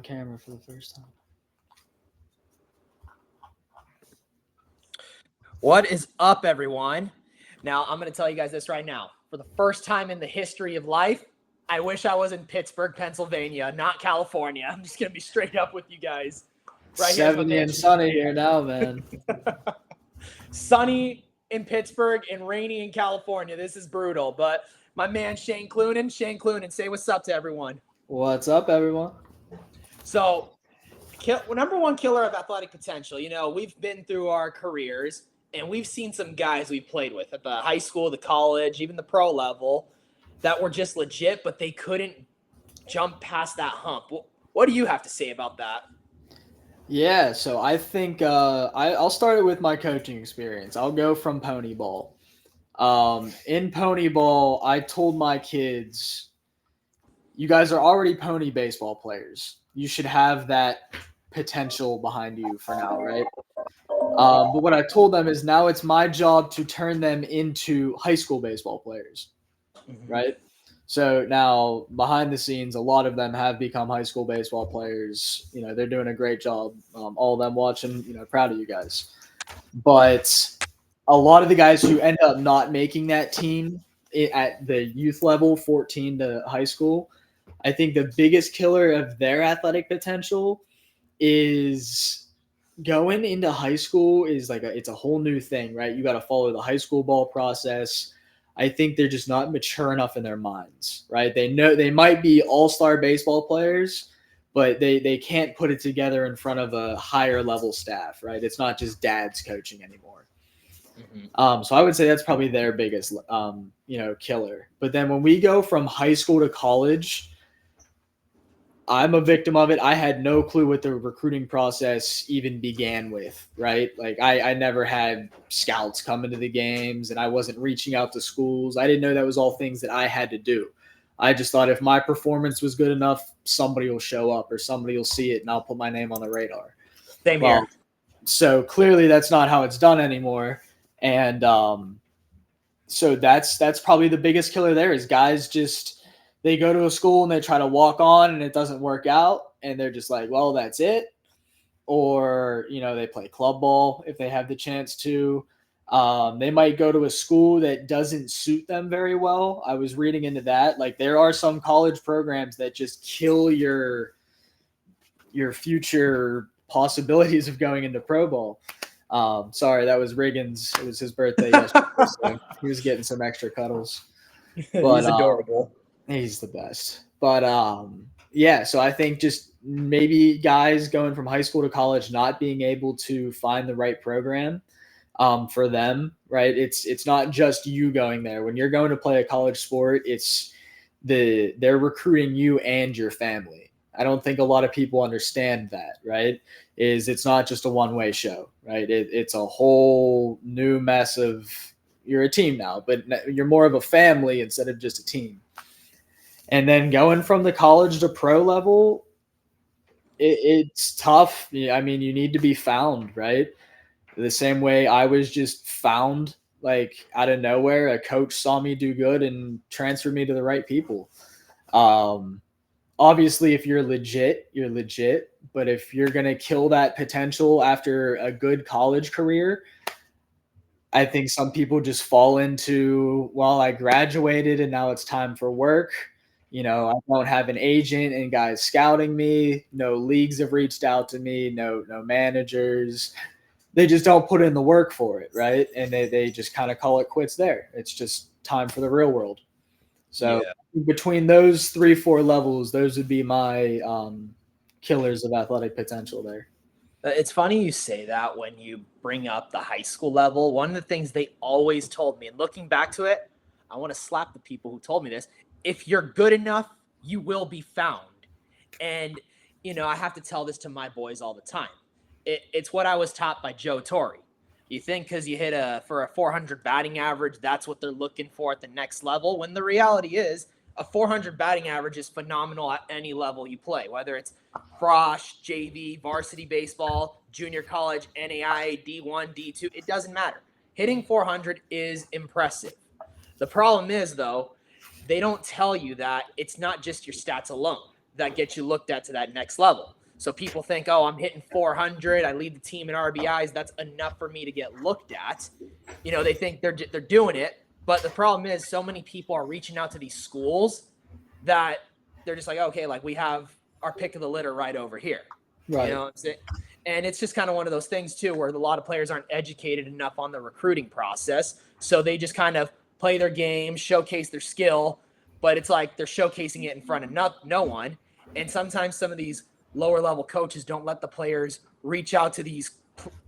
camera for the first time. What is up, everyone? Now, I'm going to tell you guys this right now. For the first time in the history of life, I wish I was in Pittsburgh, Pennsylvania, not California. I'm just going to be straight up with you guys. Right, 70 and sunny here now, man. Sunny in Pittsburgh and rainy in California. This is brutal. But my man Shane Clunan, say what's up to everyone. What's up, everyone? So, number one killer of athletic potential. You know, we've been through our careers and we've seen some guys we played with at the high school, the college, even the pro level that were just legit, but they couldn't jump past that hump. What do you have to say about that? Yeah, so I think I'll start it with my coaching experience. I'll go from pony ball. In pony ball, I told my kids, you guys are already pony baseball players. You should have that potential behind you for now, right? But what I told them is now it's my job to turn them into high school baseball players, right? So now behind the scenes, a lot of them have become high school baseball players. You know, they're doing a great job. All of them watching, proud of you guys. But a lot of the guys who end up not making that team at the youth level, 14 to high school, I think the biggest killer of their athletic potential is going into high school is it's a whole new thing, right? You got to follow the high school ball process. I think they're just not mature enough in their minds, right? They know they might be all-star baseball players, but they can't put it together in front of a higher level staff, right? It's not just dads coaching anymore. So I would say that's probably their biggest, killer. But then when we go from high school to college, I'm a victim of it. I had no clue what the recruiting process even began with, right? Like I never had scouts come into the games and I wasn't reaching out to schools. I didn't know that was all things that I had to do. I just thought if my performance was good enough, somebody will show up or somebody will see it and I'll put my name on the radar. Same here. So clearly that's not how it's done anymore. And so that's probably the biggest killer there is guys just – they go to a school and they try to walk on and it doesn't work out and they're just like, well, that's it. Or, they play club ball if they have the chance to. They might go to a school that doesn't suit them very well. I was reading into that. Like there are some college programs that just kill your future possibilities of going into pro ball. Sorry, that was Riggins. It was his birthday yesterday, so he was getting some extra cuddles. But, he's adorable. He's the best. But so I think just maybe guys going from high school to college not being able to find the right program for them, right? It's not just you going there. When you're going to play a college sport, they're recruiting you and your family. I don't think a lot of people understand that, right? It's not just a one-way show, right? It's a whole new mess of you're a team now, but you're more of a family instead of just a team. And then going from the college to pro level, it's tough. I mean, you need to be found, right? The same way I was just found, like out of nowhere, a coach saw me do good and transferred me to the right people. Obviously, if you're legit, you're legit. But if you're going to kill that potential after a good college career, I think some people just fall into, well, I graduated and now it's time for work. I don't have an agent and guys scouting me. No leagues have reached out to me. No managers. They just don't put in the work for it, right? And they just kind of call it quits there. It's just time for the real world. So between those 3-4 levels, those would be my killers of athletic potential there. It's funny you say that when you bring up the high school level. One of the things they always told me, and looking back to it, I want to slap the people who told me this. If you're good enough, you will be found. And, I have to tell this to my boys all the time. It's what I was taught by Joe Torre. You think because you hit for a 400 batting average, that's what they're looking for at the next level, when the reality is a 400 batting average is phenomenal at any level you play, whether it's cross, JV, varsity baseball, junior college, NAIA, D1, D2, it doesn't matter. Hitting 400 is impressive. The problem is, though, they don't tell you that it's not just your stats alone. that get you looked at to that next level. So people think, oh, I'm hitting 400. I lead the team in RBIs. That's enough for me to get looked at. They think they're doing it. But the problem is so many people are reaching out to these schools that they're just like, okay, like we have our pick of the litter right over here. Right. You know what I'm saying? And it's just kind of one of those things too, where a lot of players aren't educated enough on the recruiting process. So they just kind of play their game, showcase their skill, but it's like they're showcasing it in front of no one. And sometimes some of these lower level coaches don't let the players reach out to these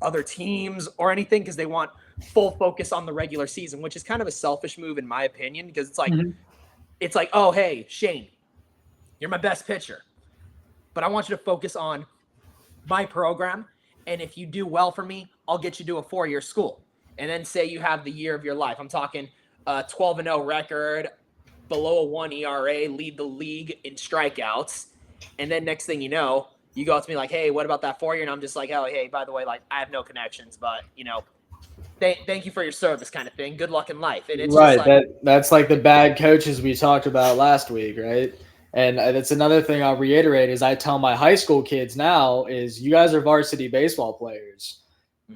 other teams or anything because they want full focus on the regular season, which is kind of a selfish move in my opinion, because it's like, oh, hey, Shane, you're my best pitcher, but I want you to focus on my program. And if you do well for me, I'll get you to a 4-year school. And then say you have the year of your life. I'm talking 12-0 record, below a 1 ERA, lead the league in strikeouts. And then next thing you know, you go up to me like, hey, what about that 4 year? And I'm just like, oh, hey, by the way, like I have no connections, but thank you for your service kind of thing. Good luck in life. And it's right. Just like, that's like the bad coaches we talked about last week, right? And that's another thing I'll reiterate is I tell my high school kids now is you guys are varsity baseball players.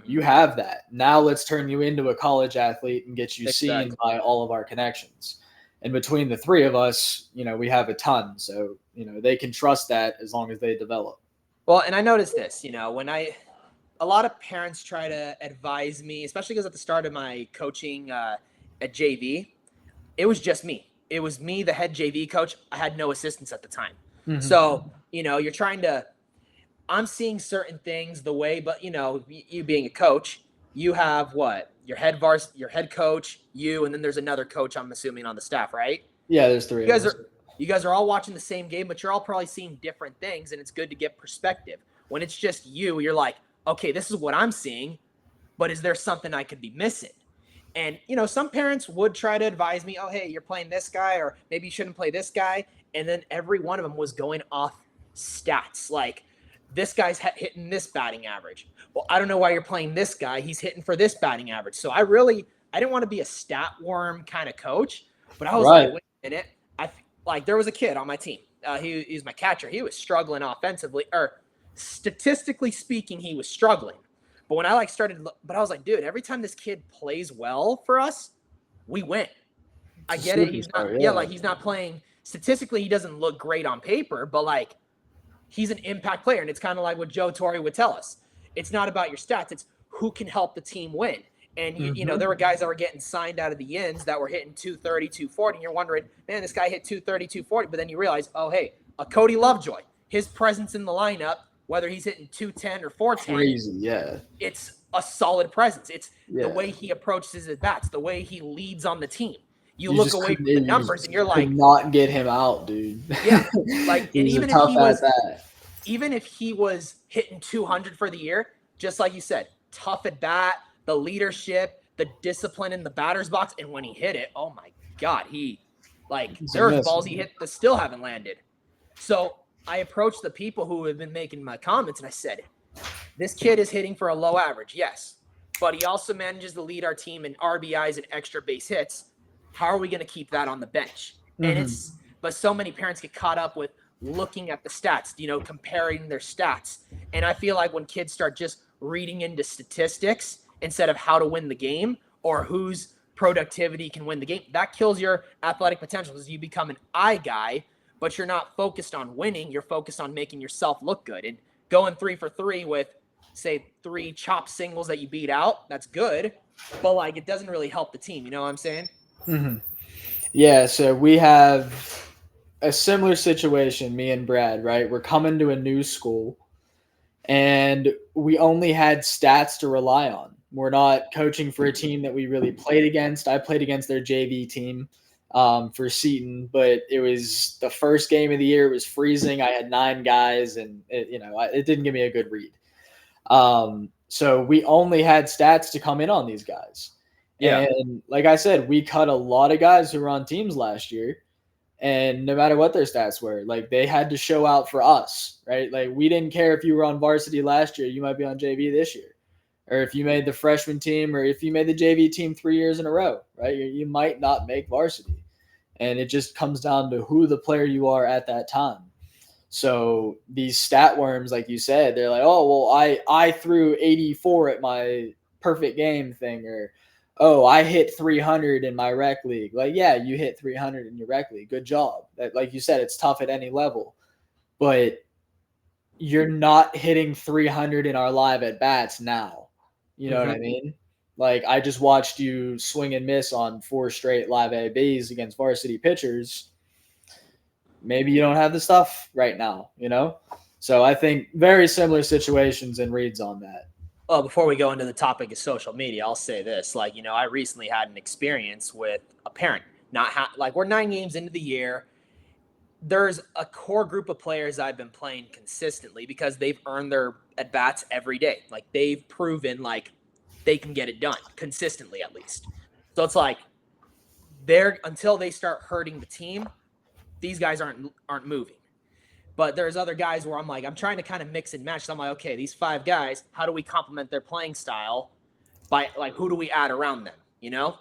You have that. Now let's turn you into a college athlete and get you seen by all of our connections. And between the three of us, we have a ton. So, they can trust that as long as they develop. Well, and I noticed this, when a lot of parents try to advise me, especially because at the start of my coaching at JV, it was just me. It was me, the head JV coach. I had no assistants at the time. Mm-hmm. So, you're trying to – I'm seeing certain things the way – but, you being a coach, you have what? Your head coach, you, and then there's another coach, I'm assuming, on the staff, right? Yeah, there's three of us. You guys are all watching the same game, but you're all probably seeing different things, and it's good to get perspective. When it's just you, you're like, okay, this is what I'm seeing, but is there something I could be missing? And, some parents would try to advise me, oh, hey, you're playing this guy, or maybe you shouldn't play this guy. And then every one of them was going off stats. Like, this guy's hitting this batting average. Well, I don't know why you're playing this guy. He's hitting for this batting average. So I didn't want to be a stat worm kind of coach, but I was like, wait a minute. There was a kid on my team. He's my catcher. He was struggling offensively, or statistically speaking, he was struggling. But when I but I was like, dude, every time this kid plays well for us, we win. I get it. He's not, he's not playing statistically. He doesn't look great on paper, but he's an impact player. And it's kind of like what Joe Torre would tell us. It's not about your stats. It's who can help the team win. And, there were guys that were getting signed out of the ends that were hitting 230, 240. And you're wondering, man, this guy hit 230, 240. But then you realize, oh, hey, a Cody Lovejoy, his presence in the lineup, whether he's hitting 210 or 410. Crazy, yeah. It's a solid presence. It's the way he approaches his at-bats, the way he leads on the team. You look away from the numbers and you're like, not get him out, dude. Yeah. And even if he was hitting 200 for the year, just like you said, tough at bat, the leadership, the discipline in the batter's box. And when he hit it, oh my God, there's balls he hit that still haven't landed. So I approached the people who have been making my comments and I said, this kid is hitting for a low average. Yes. But he also manages to lead our team in RBIs and extra base hits. How are we going to keep that on the bench? Mm-hmm. And but so many parents get caught up with looking at the stats, comparing their stats. And I feel like when kids start just reading into statistics instead of how to win the game or whose productivity can win the game, that kills your athletic potential because you become an eye guy, but you're not focused on winning. You're focused on making yourself look good. And going 3 for 3 with, say, 3 chop singles that you beat out, that's good. But, it doesn't really help the team. You know what I'm saying? Mm-hmm. Yeah, so we have a similar situation, me and Brad, right? We're coming to a new school, and we only had stats to rely on. We're not coaching for a team that we really played against. I played against their JV team for Seton, but it was the first game of the year. It was freezing. I had 9 guys, and it didn't give me a good read. So we only had stats to come in on these guys. Yeah. And like I said, we cut a lot of guys who were on teams last year, and no matter what their stats were, they had to show out for us, right? We didn't care if you were on varsity last year, you might be on JV this year. Or if you made the freshman team, or if you made the JV team 3 years in a row, right? You might not make varsity. And it just comes down to who the player you are at that time. So these stat worms, like you said, they're like, oh, well, I threw 84 at my perfect game thing, or oh, I hit 300 in my rec league. Like, yeah, you hit 300 in your rec league. Good job. That, like you said, it's tough at any level, but you're not hitting 300 in our live at bats now. You know what I mean? Like, I just watched you swing and miss on 4 straight live ABs against varsity pitchers. Maybe you don't have the stuff right now, you know? So I think very similar situations and reads on that. Well, before we go into the topic of social media, I'll say this. Like, I recently had an experience with a parent. Like, we're 9 games into the year. There's a core group of players I've been playing consistently because they've earned their at-bats every day. Like, they've proven, like, they can get it done consistently, at least. So it's like, until they start hurting the team, these guys aren't moving. But there's other guys where I'm trying to kind of mix and match. So I'm like, okay, these 5 guys, how do we complement their playing style by, like, who do we add around them,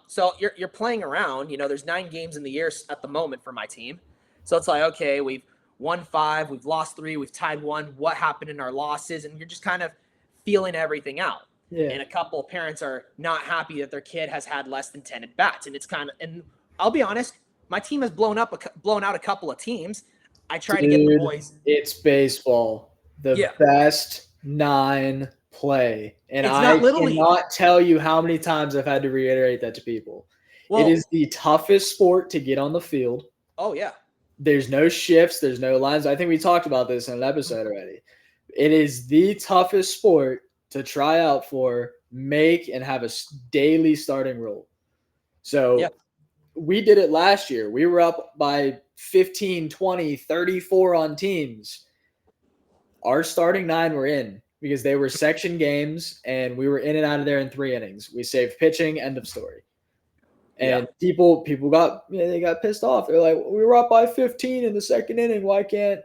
So you're playing around, there's 9 games in the year at the moment for my team. So it's like, okay, we've won 5, we've lost 3, we've tied 1. What happened in our losses? And you're just kind of feeling everything out. Yeah. And a couple of parents are not happy that their kid has had less than 10 at-bats. And it's kind of, and I'll be honest, my team has blown out a couple of teams. I try to get the boys. It's baseball. The best 9 play. And I cannot tell you how many times I've had to reiterate that to people. Well, it is the toughest sport to get on the field. Oh, yeah. There's no shifts. There's no lines. I think we talked about this in an episode already. It is the toughest sport to try out for, make, and have a daily starting role. So we did it last year. We were up by 15, 20, 34 on teams. Our starting 9 were in because they were section games, and we were in and out of there in 3 innings. We saved pitching, end of story. And people got pissed off. They're like, we were up by 15 in the second inning. Why can't,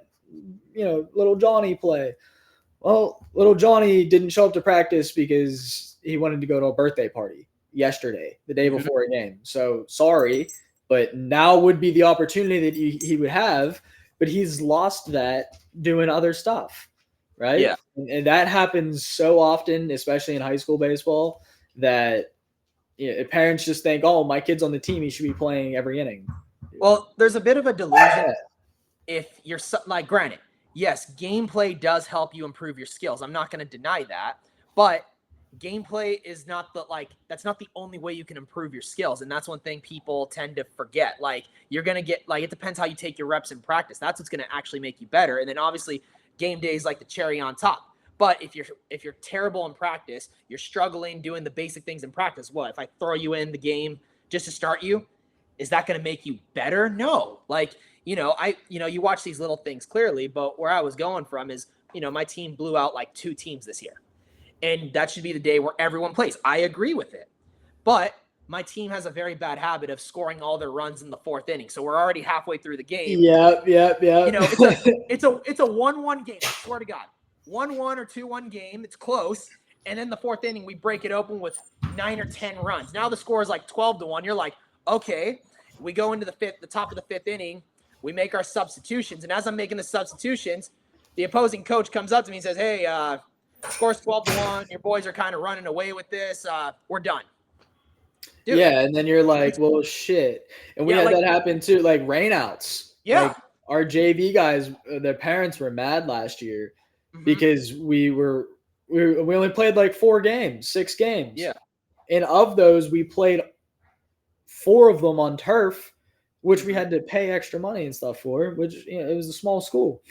little Johnny play? Well, little Johnny didn't show up to practice because he wanted to go to a birthday party yesterday, the day before a game. So sorry, but now would be the opportunity that he would have, but he's lost that doing other stuff, right? Yeah. And that happens so often, especially in high school baseball, that parents just think, oh, my kid's on the team, he should be playing every inning. Well, there's a bit of a delusion. If you're like, granted, yes, gameplay does help you improve your skills. I'm not going to deny that, but gameplay is not that's not the only way you can improve your skills. And that's one thing people tend to forget. Like, you're going to get, like, it depends how you take your reps in practice. That's what's going to actually make you better. And then obviously game day is like the cherry on top. But if you're terrible in practice, you're struggling doing the basic things in practice. What if I throw you in the game just to start you? Is that going to make you better? No. Like, you watch these little things clearly, but where I was going from is, my team blew out like 2 teams this year. And that should be the day where everyone plays. I agree with it. But my team has a very bad habit of scoring all their runs in the 4th inning. So we're already halfway through the game. Yeah. It's a 1-1 game. I swear to God. 1-1 or 2-1 game. It's close. And then the 4th inning, we break it open with 9 or 10 runs. Now the score is like 12-1. You're like, okay. We go into the top of the 5th inning. We make our substitutions. And as I'm making the substitutions, the opposing coach comes up to me and says, hey, score's 12-1. Your boys are kind of running away with this. We're done. Dude, yeah, and then you're like, well, shit. And we had that happen too, like rainouts. Yeah. Like, our JV guys, their parents were mad last year because we only played like 6 games. Yeah. And of those, we played 4 of them on turf, which we had to pay extra money and stuff for, which, it was a small school.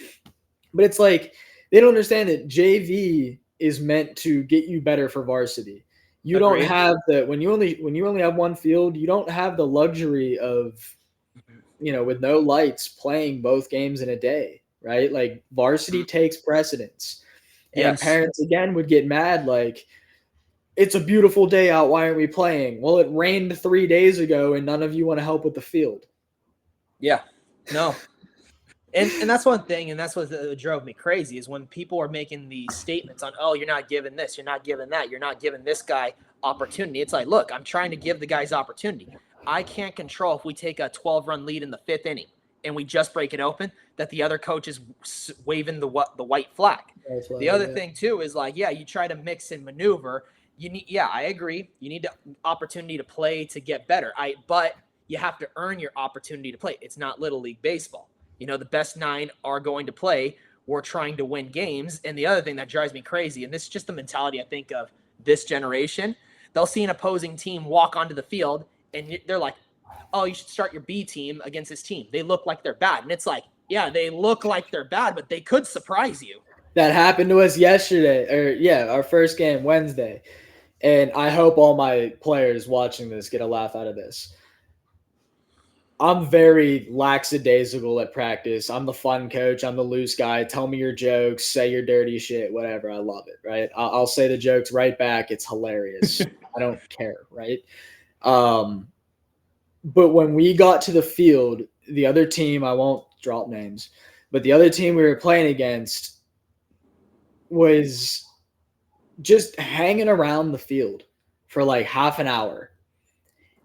But it's like, they don't understand that JV is meant to get you better for varsity. You don't have when you only have one field, you don't have the luxury of, with no lights, playing both games in a day, right? Like, varsity takes precedence. And parents again would get mad, like, it's a beautiful day out, why aren't we playing? Well, it rained 3 days ago and none of you want to help with the field. Yeah. No. And that's one thing, and that's what drove me crazy, is when people are making these statements on, oh, you're not giving this, you're not giving that, you're not giving this guy opportunity. It's like, look, I'm trying to give the guys opportunity. I can't control if we take a 12-run lead in the 5th inning. and we just break it open, that the other coach is waving the white flag. The other thing too is like, yeah, you try to mix and maneuver. I agree. You need the opportunity to play to get better. But you have to earn your opportunity to play. It's not Little League baseball. The best 9 are going to play. We're trying to win games. And the other thing that drives me crazy, and this is just the mentality I think of this generation, they'll see an opposing team walk onto the field and they're like, oh, you should start your B team against this team. They look like they're bad. And it's like, yeah, they look like they're bad, but they could surprise you. That happened to us yesterday, our first game Wednesday. And I hope all my players watching this get a laugh out of this. I'm very lackadaisical at practice. I'm the fun coach. I'm the loose guy. Tell me your jokes, say your dirty shit, whatever. I love it, right? I'll say the jokes right back. It's hilarious. I don't care, right? But when we got to the field, the other team, I won't drop names, but the other team we were playing against was just hanging around the field for like half an hour.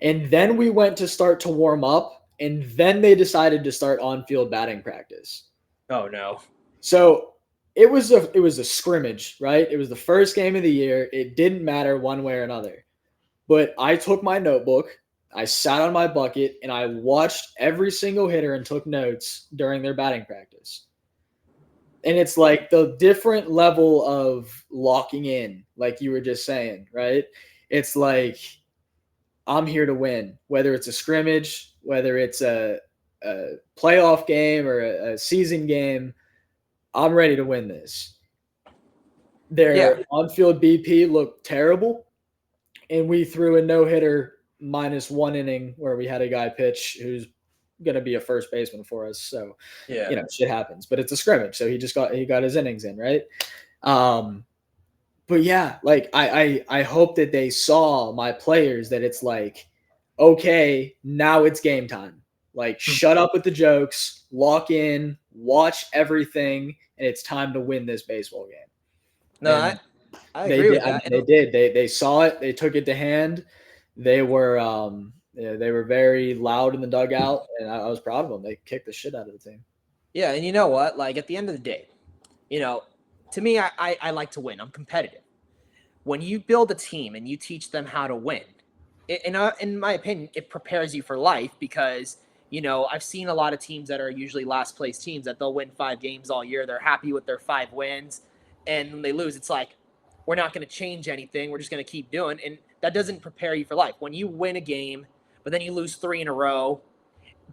And then we went to start to warm up, and then they decided to start on-field batting practice. Oh, no. So it was a scrimmage, right? It was the first game of the year. It didn't matter one way or another. But I took my notebook, I sat on my bucket, and I watched every single hitter and took notes during their batting practice. And it's like the different level of locking in, like you were just saying, right? It's like, I'm here to win, whether it's a scrimmage, whether it's a playoff game or a season game. I'm ready to win this. Their on-field BP looked terrible, and we threw a no-hitter -1 inning where we had a guy pitch who's going to be a first baseman for us. So, shit happens. But it's a scrimmage, so he got his innings in, right? But yeah, like I hope that they saw my players that it's like, okay, now it's game time. Like, shut up with the jokes, lock in, watch everything, and it's time to win this baseball game. No, I agree with that. They did. They saw it. They took it to hand. They were very loud in the dugout, and I was proud of them. They kicked the shit out of the team. Yeah, and you know what? Like, at the end of the day, to me, I like to win. I'm competitive. When you build a team and you teach them how to win, in my opinion, it prepares you for life because, I've seen a lot of teams that are usually last place teams that they'll win 5 games all year. They're happy with their 5 wins, and when they lose, it's like, we're not going to change anything. We're just going to keep doing. And that doesn't prepare you for life. When you win a game, but then you lose 3 in a row,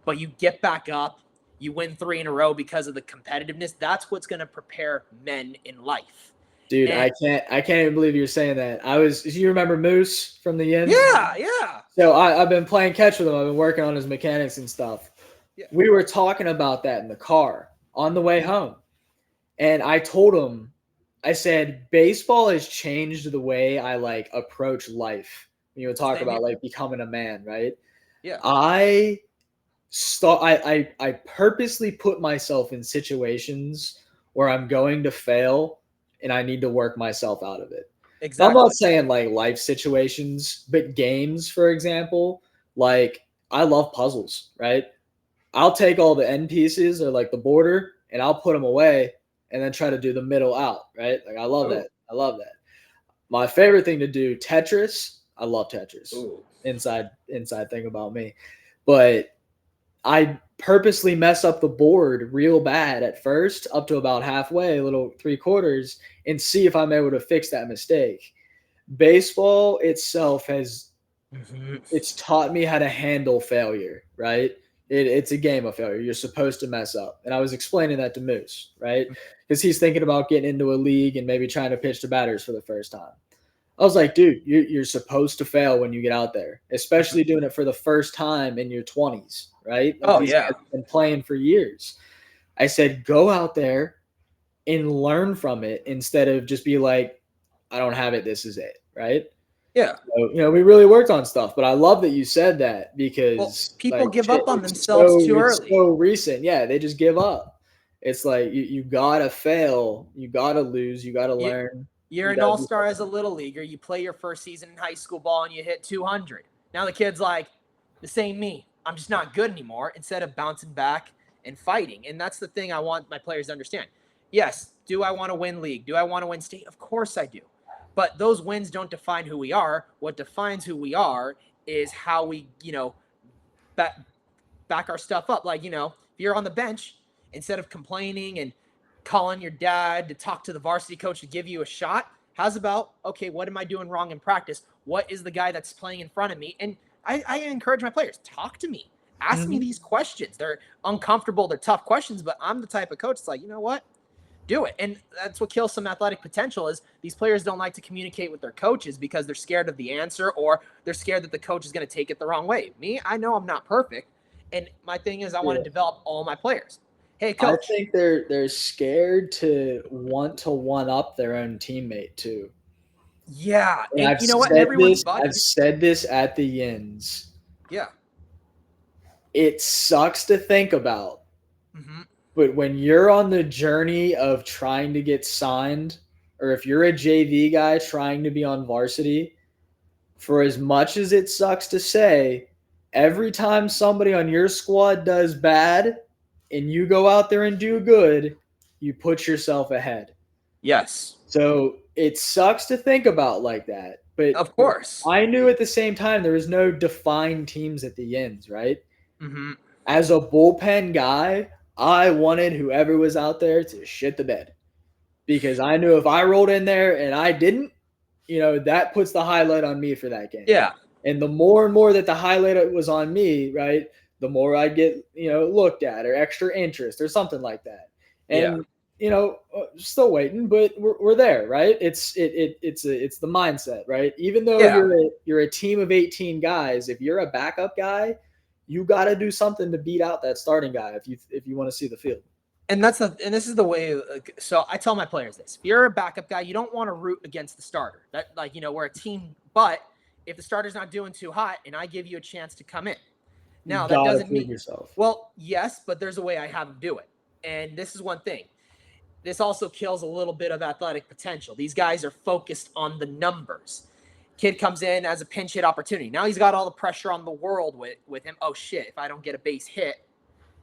but you get back up, you win 3 in a row because of the competitiveness. That's what's going to prepare men in life. Dude, I can't even believe you're saying that. You remember Moose from the Yins? Yeah. So I've been playing catch with him. I've been working on his mechanics and stuff. Yeah. We were talking about that in the car on the way home. And I told him, I said, baseball has changed the way I like approach life. You talk about like becoming a man, right? Yeah. I purposely put myself in situations where I'm going to fail and I need to work myself out of it. Exactly. I'm not saying like life situations, but games, for example, like I love puzzles, right? I'll take all the end pieces or like the border and I'll put them away and then try to do the middle out, right? Like I love that. I love that. My favorite thing to do, Tetris. I love Tetris. Ooh. Inside thing about me. But I purposely mess up the board real bad at first, up to about halfway, a little 3/4, and see if I'm able to fix that mistake. Baseball itself it's taught me how to handle failure, right? It's a game of failure. You're supposed to mess up. And I was explaining that to Moose, right? Because he's thinking about getting into a league and maybe trying to pitch to batters for the first time. I was like, dude, you're supposed to fail when you get out there, especially doing it for the first time in your 20s, right? Like these guys have been playing for years. I said, go out there and learn from it instead of just be like, I don't have it, this is it, right? Yeah. So, we really worked on stuff, but I love that you said that because people give up on themselves too early. It's so recent. Yeah, they just give up. It's like you gotta fail, you gotta lose, you gotta learn. You're an all-star as a little leaguer. You play your first season in high school ball and you hit 200. Now the kid's like, this ain't me. I'm just not good anymore. Instead of bouncing back and fighting. And that's the thing I want my players to understand. Yes, do I want to win league? Do I want to win state? Of course I do. But those wins don't define who we are. What defines who we are is how we, back our stuff up. Like, if you're on the bench, instead of complaining and calling your dad to talk to the varsity coach to give you a shot, how's about, okay, what am I doing wrong in practice? What is the guy that's playing in front of me? And I encourage my players, talk to me. Ask me these questions. They're uncomfortable. They're tough questions, but I'm the type of coach that's like, you know what? Do it. And that's what kills some athletic potential is these players don't like to communicate with their coaches because they're scared of the answer or they're scared that the coach is going to take it the wrong way. Me, I know I'm not perfect. And my thing is I want to develop all my players. Hey, coach. I think they're scared to want to one-up their own teammate too. Yeah. And you know what? Everyone's I've said this at the Yins. Yeah. It sucks to think about. But when you're on the journey of trying to get signed, or if you're a JV guy trying to be on varsity, for as much as it sucks to say, every time somebody on your squad does bad and you go out there and do good, you put yourself ahead. Yes. So it sucks to think about like that. But of course, I knew at the same time there was no defined teams at the ends, right? As a bullpen guy, I wanted whoever was out there to shit the bed because I knew if I rolled in there and I didn't, that puts the highlight on me for that game. Yeah. And the more and more that the highlight was on me, right, the more I get, looked at or extra interest or something like that. And, still waiting, but we're there, right? It's the mindset, right? Even though you're a team of 18 guys, if you're a backup guy, you got to do something to beat out that starting guy if you want to see the field. And this is the way. So I tell my players this: if you're a backup guy, you don't want to root against the starter. That we're a team. But if the starter's not doing too hot, and I give you a chance to come in, now that doesn't mean yourself. Well, yes, but there's a way I have them do it. And this is one thing. This also kills a little bit of athletic potential. These guys are focused on the numbers. Kid comes in as a pinch hit opportunity. Now he's got all the pressure on the world with him. Oh, shit, if I don't get a base hit,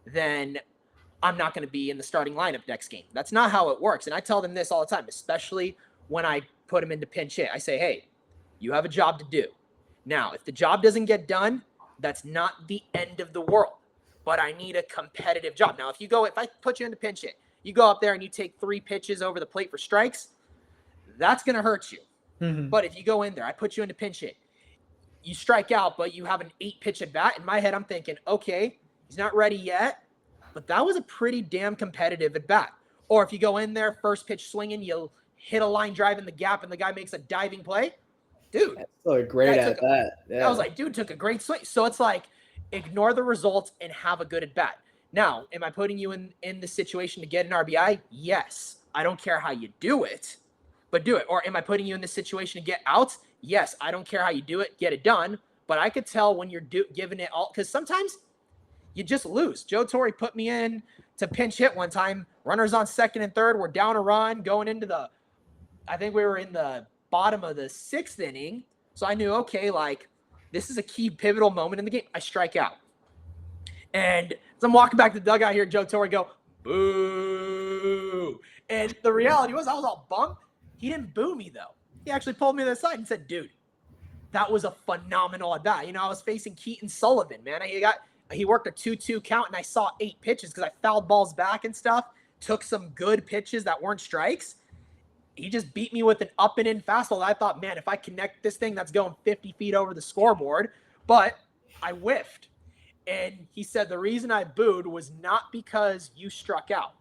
then I'm not going to be in the starting lineup next game. That's not how it works. And I tell them this all the time, especially when I put them into pinch hit. I say, hey, you have a job to do. Now, if the job doesn't get done, that's not the end of the world. But I need a competitive job. Now, if I put you into pinch hit, you go up there and you take 3 pitches over the plate for strikes, that's going to hurt you. But if you go in there, I put you into pinch hit, you strike out, but you have an 8-pitch at bat. In my head, I'm thinking, okay, he's not ready yet, but that was a pretty damn competitive at bat. Or if you go in there, first pitch swinging, you'll hit a line drive in the gap and the guy makes a diving play. Dude. That's so great at that. Yeah. I was like, dude took a great swing. So it's like, ignore the results and have a good at bat. Now, am I putting you in the situation to get an RBI? Yes. I don't care how you do it, but do it. Or am I putting you in this situation to get outs? Yes. I don't care how you do it, get it done. But I could tell when you're giving it all, because sometimes you just lose. Joe Torre put me in to pinch hit one time. Runners on second and third. We're down a run going into I think we were in the bottom of the 6th inning. So I knew, okay, this is a key pivotal moment in the game. I strike out. And as I'm walking back to the dugout here, Joe Torre go, boo. And the reality was I was all bummed. He didn't boo me, though. He actually pulled me to the side and said, dude, that was a phenomenal at bat. I was facing Keaton Sullivan, man. He worked a 2-2 count, and I saw 8 pitches because I fouled balls back and stuff, took some good pitches that weren't strikes. He just beat me with an up and in fastball. I thought, man, if I connect this thing, that's going 50 feet over the scoreboard. But I whiffed. And he said the reason I booed was not because you struck out,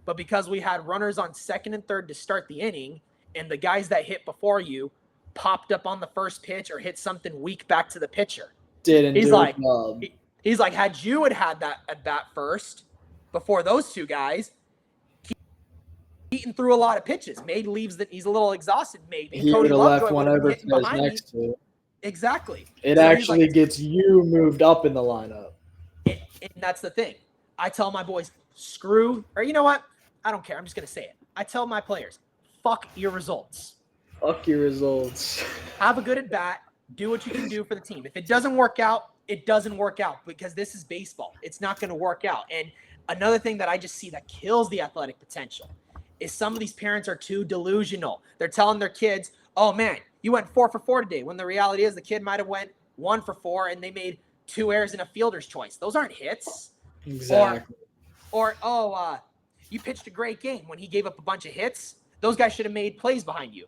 but because we had runners on second and third to start the inning, and the guys that hit before you popped up on the first pitch or hit something weak back to the pitcher. He's like, had you had that at bat first before those two guys, Keaton threw a lot of pitches. Maybe leaves that he's a little exhausted. Maybe he would have left one over to his next to. Exactly. It actually gets you moved up in the lineup. And that's the thing. I tell my boys, or you know what? I don't care. I'm just going to say it. I tell my players, fuck your results. Fuck your results. Have a good at bat. Do what you can do for the team. If it doesn't work out, it doesn't work out because this is baseball. It's not going to work out. And Another thing that I just see that kills the athletic potential is some of these parents are too delusional. They're telling their kids, oh man, you went 4 for 4 today, when the reality is the kid might have went 1 for 4 and they made 2 errors in a fielder's choice. Those aren't hits. Exactly. Or you pitched a great game when he gave up a bunch of hits. Those guys should have made plays behind you.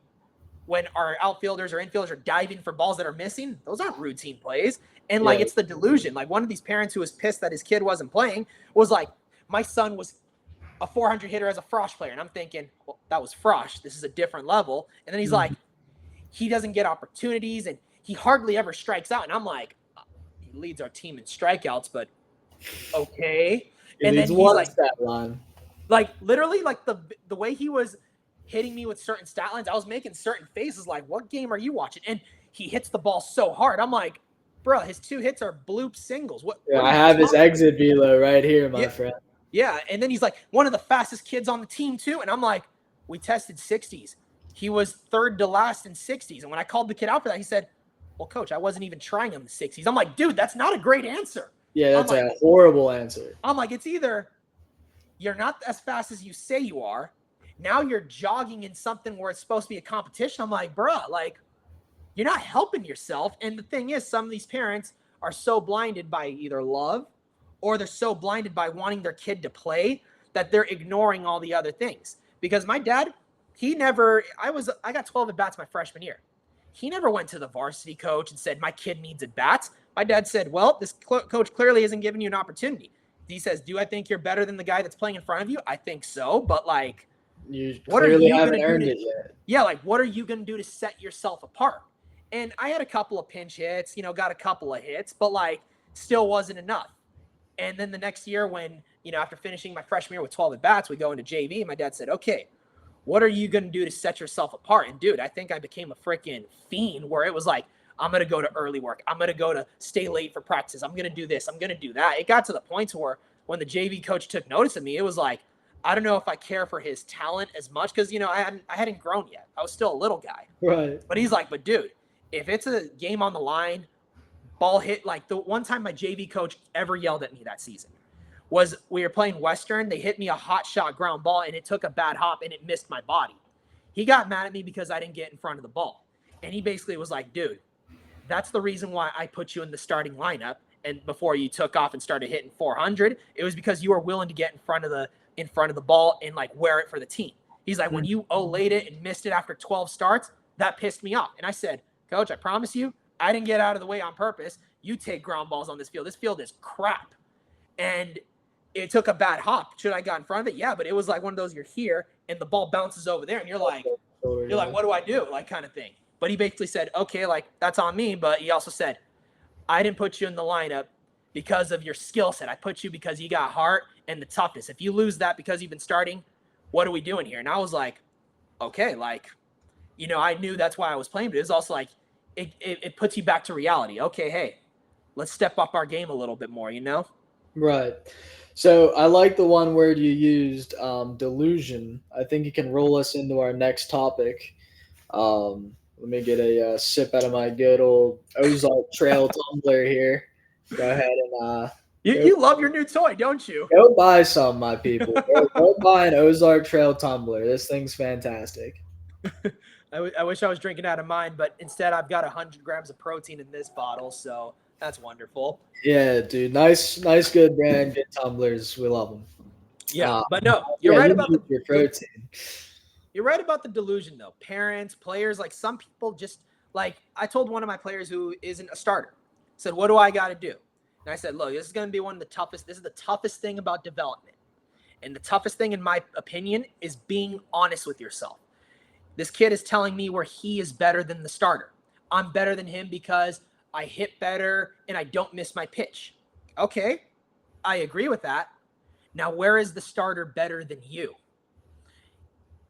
When our outfielders or infielders are diving for balls that are missing, those aren't routine plays. And like, it's the delusion. Like, one of these parents who was pissed that his kid wasn't playing was like, my son was a 400 hitter as a Frosh player. And I'm thinking, well, that was Frosh. This is a different level. And then he's like, he doesn't get opportunities and he hardly ever strikes out. And I'm like, he leads our team in strikeouts, but okay. And then he's like, stat line. Like, literally, like the way he was hitting me with certain stat lines, I was making certain faces like, what game are you watching? And he hits the ball so hard. I'm like, bro, his 2 hits are bloop singles. What I have his exit velo right here, my friend. Yeah, and then he's like, one of the fastest kids on the team too. And I'm like, we tested 60s. He was 3rd to last in 60s. And when I called the kid out for that, he said, well, coach, I wasn't even trying him the 60s. I'm like, dude, that's not a great answer. Yeah, that's a horrible answer. I'm like, it's either you're not as fast as you say you are. Now you're jogging in something where it's supposed to be a competition. I'm like, bruh, like, you're not helping yourself. And the thing is, some of these parents are so blinded by either love or they're so blinded by wanting their kid to play that they're ignoring all the other things. Because my dad, I got 12 at-bats my freshman year. He never went to the varsity coach and said, my kid needs at-bats. My dad said, well, this coach clearly isn't giving you an opportunity. He says, do I think you're better than the guy that's playing in front of you? I think so, but like, you clearly haven't earned it yet. Yeah, like, what are you going to do to set yourself apart? And I had a couple of pinch hits, got a couple of hits, but like, still wasn't enough. And then the next year when, after finishing my freshman year with 12 at-bats, we go into JV, my dad said, okay, what are you going to do to set yourself apart? And dude, I think I became a freaking fiend where it was like, I'm going to go to early work. I'm going to go to stay late for practice. I'm going to do this. I'm going to do that. It got to the point where when the JV coach took notice of me, it was like, I don't know if I care for his talent as much because, I hadn't grown yet. I was still a little guy. Right. But he's like, but dude, if it's a game on the line, ball hit, like the one time my JV coach ever yelled at me that season was we were playing Western. They hit me a hot shot ground ball and it took a bad hop and it missed my body. He got mad at me because I didn't get in front of the ball. And he basically was like, dude, that's the reason why I put you in the starting lineup. And before you took off and started hitting 400, it was because you were willing to get in front of the ball and like wear it for the team. He's like, when you laid it and missed it after 12 starts, that pissed me off. And I said, coach, I promise you, I didn't get out of the way on purpose. You take ground balls on this field. This field is crap. And it took a bad hop. Should I got in front of it? Yeah, but it was like one of those, you're here and the ball bounces over there and you're like, what do I do? Like, kind of thing. But he basically said, okay, like, that's on me. But he also said, I didn't put you in the lineup because of your skill set. I put you because you got heart and the toughness. If you lose that because you've been starting, what are we doing here? And I was like, okay, like, I knew that's why I was playing, but it was also like, it puts you back to reality. Okay, hey, let's step up our game a little bit more, Right. So I like the one word you used, delusion. I think you can roll us into our next topic. Let me get a sip out of my good old Ozark Trail tumbler here. Go ahead and you love your new toy, don't you? Go buy some, my people. Go buy an Ozark Trail tumbler. This thing's fantastic. I wish I was drinking out of mine, but instead I've got 100 grams of protein in this bottle, so that's wonderful. Yeah, dude. Nice, good brand, good tumblers. We love them. Yeah, but no, you're right about your protein. You're right about the delusion, though. Parents, players, like some people just like I told one of my players who isn't a starter, said, "What do I got to do?" And I said, "Look, this is going to be one of the toughest. This is the toughest thing about development, and the toughest thing, in my opinion, is being honest with yourself. This kid is telling me where he is better than the starter. I'm better than him because I hit better and I don't miss my pitch. Okay, I agree with that. Now, where is the starter better than you?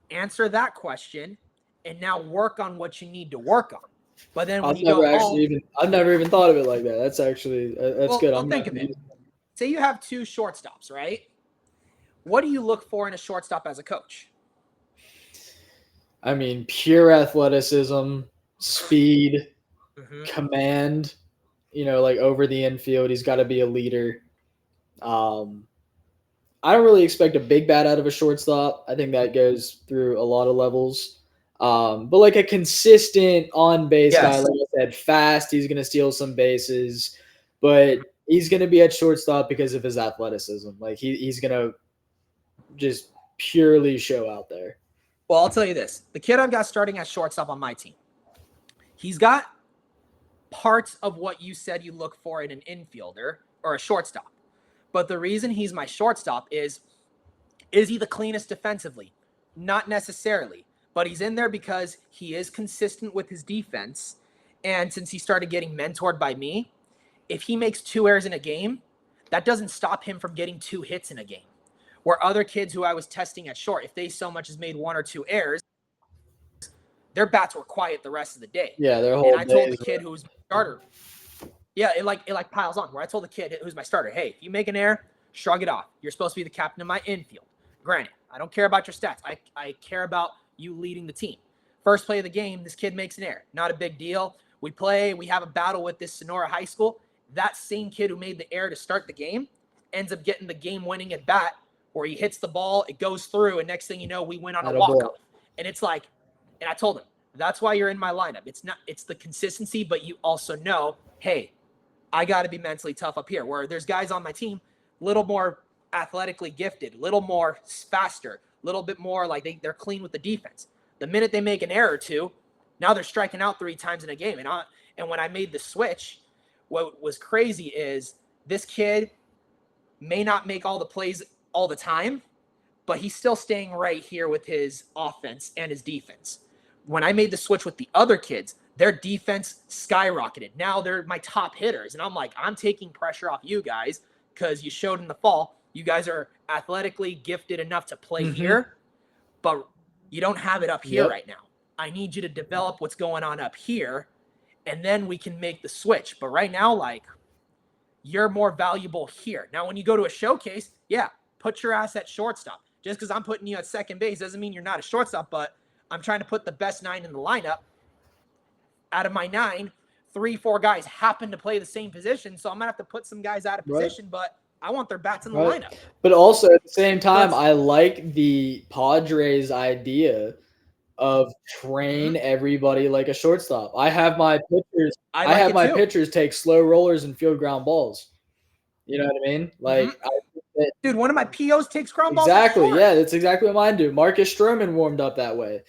Answer that question, and now work on what you need to work on. But then when I've never even thought of it like that. That's actually good. I'm think of it. Say you have 2 shortstops, right? What do you look for in a shortstop as a coach? I mean, pure athleticism, speed, command. Like over the infield, he's got to be a leader. I don't really expect a big bat out of a shortstop. I think that goes through a lot of levels. But like a consistent on base guy, Yes. like I said, fast. He's going to steal some bases, but he's going to be at shortstop because of his athleticism. Like he's going to just purely show out there. Well, I'll tell you this. The kid I've got starting at shortstop on my team, he's got parts of what you said you look for in an infielder or a shortstop. But the reason he's my shortstop is he the cleanest defensively? Not necessarily. But he's in there because he is consistent with his defense. And since he started getting mentored by me, if he makes 2 errors in a game, that doesn't stop him from getting 2 hits in a game. Where other kids who I was testing at short, if they so much as made 1 or 2 errors, their bats were quiet the rest of the day. Yeah, their whole. And I told the kid who was my starter, it piles on. Where I told the kid who's my starter, hey, if you make an error, shrug it off. You're supposed to be the captain of my infield. Granted, I don't care about your stats. I care about you leading the team. First play of the game, this kid makes an error. Not a big deal. We have a battle with this Sonora high school. That same kid who made the error to start the game ends up getting the game-winning at bat where he hits the ball, it goes through, and next thing you know, we win on a walk-off. And it's like, and I told him, that's why you're in my lineup. It's the consistency, but you also know, hey, I got to be mentally tough up here. Where there's guys on my team, little more athletically gifted, little more faster, little bit more like they're clean with the defense. The minute they make an error or two, now they're striking out 3 times in a game. And when I made the switch, what was crazy is this kid may not make all the plays all the time, but he's still staying right here with his offense and his defense. When I made the switch with the other kids, their defense skyrocketed. Now they're my top hitters. And I'm like, I'm taking pressure off you guys because you showed in the fall, you guys are athletically gifted enough to play here, but you don't have it up here right now. I need you to develop what's going on up here, and then we can make the switch. But right now, like, you're more valuable here. Now, when you go to a showcase, put your ass at shortstop. Just because I'm putting you at second base doesn't mean you're not a shortstop, but I'm trying to put the best 9 in the lineup. Out of my 9, 3-4 guys happen to play the same position, so I'm going to have to put some guys out of position, but I want their bats in the lineup. But also, at the same time, I like the Padres' idea of train everybody like a shortstop. I have my pitchers. I have my pitchers take slow rollers and field ground balls. You know what I mean? Like, dude, one of my POs takes ground balls. Exactly. Yeah, that's exactly what mine do. Marcus Stroman warmed up that way.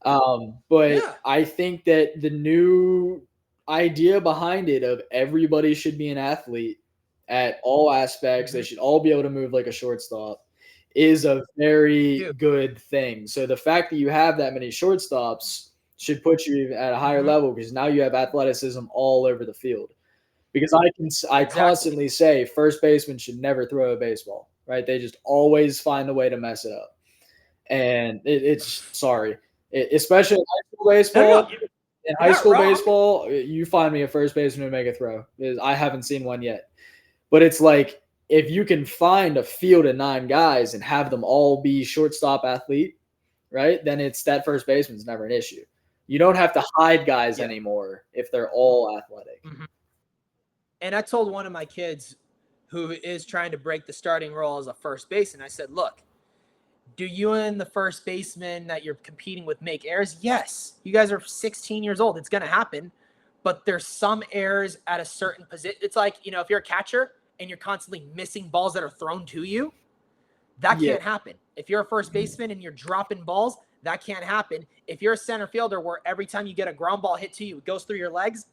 But I think that the new idea behind it of everybody should be an athlete at all aspects, they should all be able to move like a shortstop, is a very good thing. So the fact that you have that many shortstops should put you at a higher level because now you have athleticism all over the field. Because I constantly say first baseman should never throw a baseball, right? They just always find a way to mess it up. And especially in high school baseball. In high school baseball, you find me a first baseman who make a throw. I haven't seen one yet. But it's like, if you can find a field of 9 guys and have them all be shortstop athlete, right, then it's that first baseman's never an issue. You don't have to hide guys anymore if they're all athletic. And I told one of my kids who is trying to break the starting role as a first baseman, I said, look, do you and the first baseman that you're competing with make errors? Yes. You guys are 16 years old. It's going to happen. But there's some errors at a certain position. It's like, if you're a catcher and you're constantly missing balls that are thrown to you, that can't happen. If you're a first baseman and you're dropping balls, that can't happen. If you're a center fielder where every time you get a ground ball hit to you, it goes through your legs,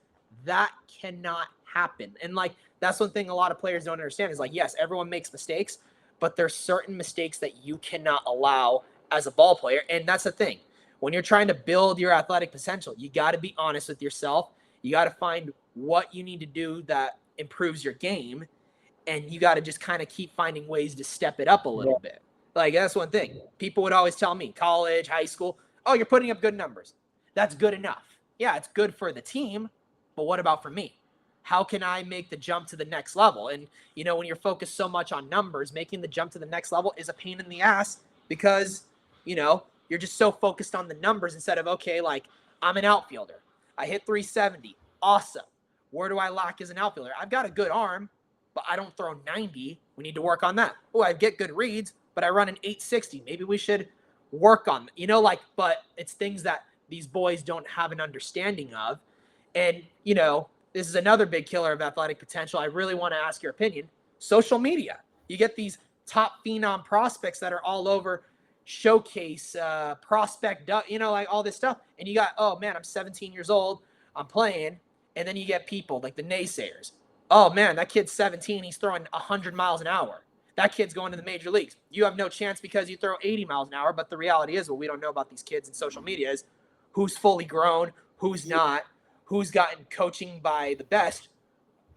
that cannot happen. And that's one thing a lot of players don't understand is yes, everyone makes mistakes, but there's certain mistakes that you cannot allow as a ball player. And that's the thing. When you're trying to build your athletic potential, you got to be honest with yourself. You got to find what you need to do that improves your game. And you got to just kind of keep finding ways to step it up a little bit. That's one thing. People would always tell me, college, high school, oh, you're putting up good numbers. That's good enough. Yeah, it's good for the team, but what about for me? How can I make the jump to the next level? And, when you're focused so much on numbers, making the jump to the next level is a pain in the ass because, you're just so focused on the numbers instead of, okay, I'm an outfielder. I hit 370. Awesome. Where do I lack as an outfielder? I've got a good arm. but I don't throw 90. We need to work on that. Oh, I get good reads, but I run an 860. Maybe we should work on, but it's things that these boys don't have an understanding of. And, this is another big killer of athletic potential. I really want to ask your opinion. Social media. You get these top phenom prospects that are all over showcase, prospect, all this stuff. And you got, oh man, I'm 17 years old. I'm playing. And then you get people like the naysayers. Oh man, that kid's 17. He's throwing 100 miles an hour. That kid's going to the major leagues. You have no chance because you throw 80 miles an hour. But the reality is, what we don't know about these kids in social media is who's fully grown, who's not, who's gotten coaching by the best.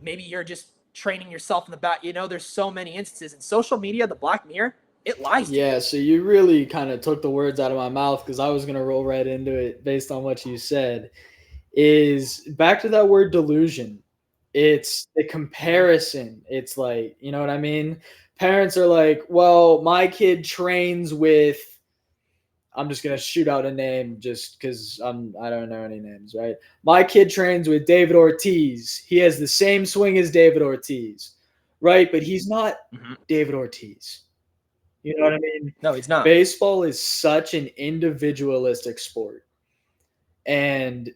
Maybe you're just training yourself in the back. There's so many instances in social media, the black mirror, it lies to you. Yeah, so you really kind of took the words out of my mouth because I was going to roll right into it based on what you said. Is back to that word delusion. It's the comparison. It's like, you know what I mean? Parents are like, well, my kid trains with, I'm just going to shoot out a name just because I don't know any names, right? My kid trains with David Ortiz. He has the same swing as David Ortiz, right? But he's not David Ortiz. You know what I mean? No, he's not. Baseball is such an individualistic sport. And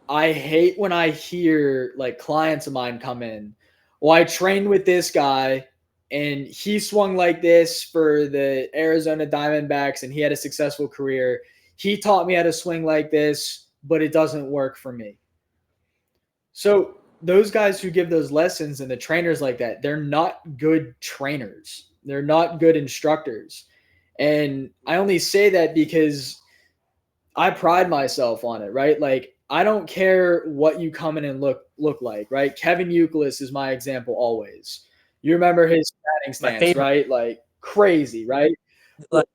I hate when I hear like clients of mine come in. Well, I trained with this guy and he swung like this for the Arizona Diamondbacks and he had a successful career. He taught me how to swing like this, but it doesn't work for me. So those guys who give those lessons and the trainers like that, they're not good trainers. They're not good instructors. And I only say that because I pride myself on it, right? Like, I don't care what you come in and look like, right? Kevin Youkilis is my example always. You remember his batting stance, right? Like crazy, right?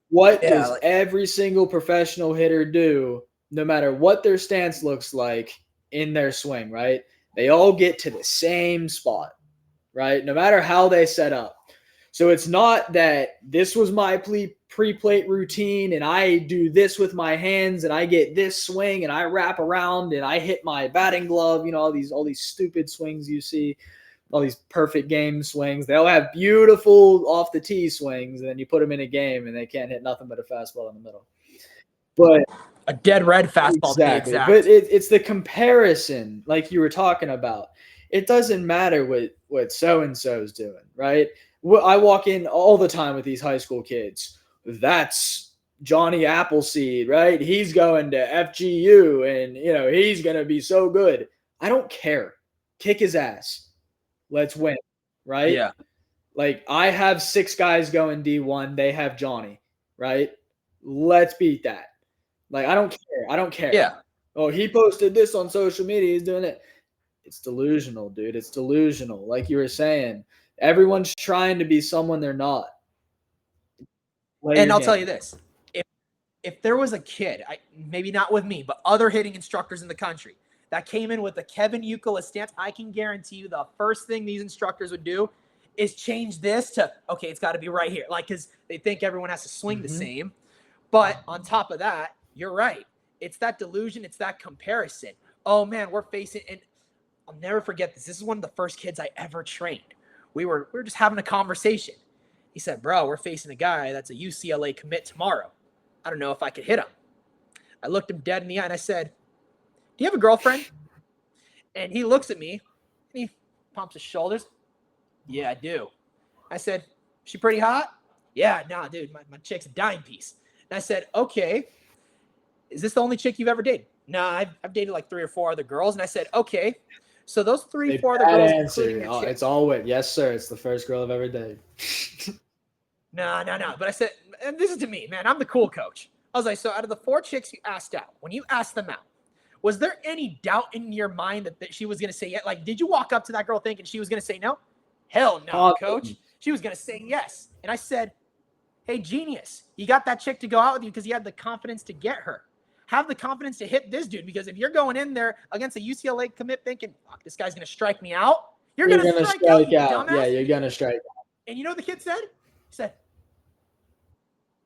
What does every single professional hitter do, no matter what their stance looks like in their swing, right? They all get to the same spot, right? No matter how they set up. So it's not that this was my pre-plate routine and I do this with my hands and I get this swing and I wrap around and I hit my batting glove, all these stupid swings you see, all these perfect game swings. They all have beautiful off the tee swings, and then you put them in a game and they can't hit nothing but a fastball in the middle. But a dead red fastball. Exactly. But it's the comparison like you were talking about. It doesn't matter what so-and-so's doing, right? I walk in all the time with these high school kids. That's Johnny Appleseed, right? He's going to FGU and, he's going to be so good. I don't care. Kick his ass. Let's win, right? Yeah. Like, I have 6 guys going D1. They have Johnny, right? Let's beat that. Like, I don't care. Yeah. Oh, he posted this on social media. He's doing it. It's delusional, dude. It's delusional. Like you were saying. Everyone's trying to be someone they're not. And I'll tell you this. If there was a kid, maybe not with me, but other hitting instructors in the country that came in with the Kevin Youkilis stance, I can guarantee you the first thing these instructors would do is change this to, okay, it's got to be right here. Like, because they think everyone has to swing the same. But on top of that, you're right. It's that delusion. It's that comparison. Oh, man, we're facing – and I'll never forget this. This is one of the first kids I ever trained. We were just having a conversation. He said, bro, we're facing a guy that's a UCLA commit tomorrow. I don't know if I could hit him. I looked him dead in the eye and I said, do you have a girlfriend? And he looks at me and he pumps his shoulders. Yeah, I do. I said, she pretty hot? Yeah, nah, dude, my chick's a dime piece. And I said, okay, is this the only chick you've ever dated? Nah, I've dated like 3 or 4 other girls. And I said, okay. So those 3, 4 other girls. Answer. It's all wit. Yes, sir. It's the first girl I've ever dated. No. But I said, and this is to me, man. I'm the cool coach. I was like, so out of the 4 chicks you asked out, when you asked them out, was there any doubt in your mind that she was going to say yes? Like, did you walk up to that girl thinking she was going to say no? Hell no, coach. She was going to say yes. And I said, hey, genius, you got that chick to go out with you because you had the confidence to get her. Have the confidence to hit this dude, because if you're going in there against a UCLA commit thinking, fuck, this guy's going to strike me out, you're going to strike out, you dumbass. Yeah, you're going to strike out. And you know what the kid said? He said,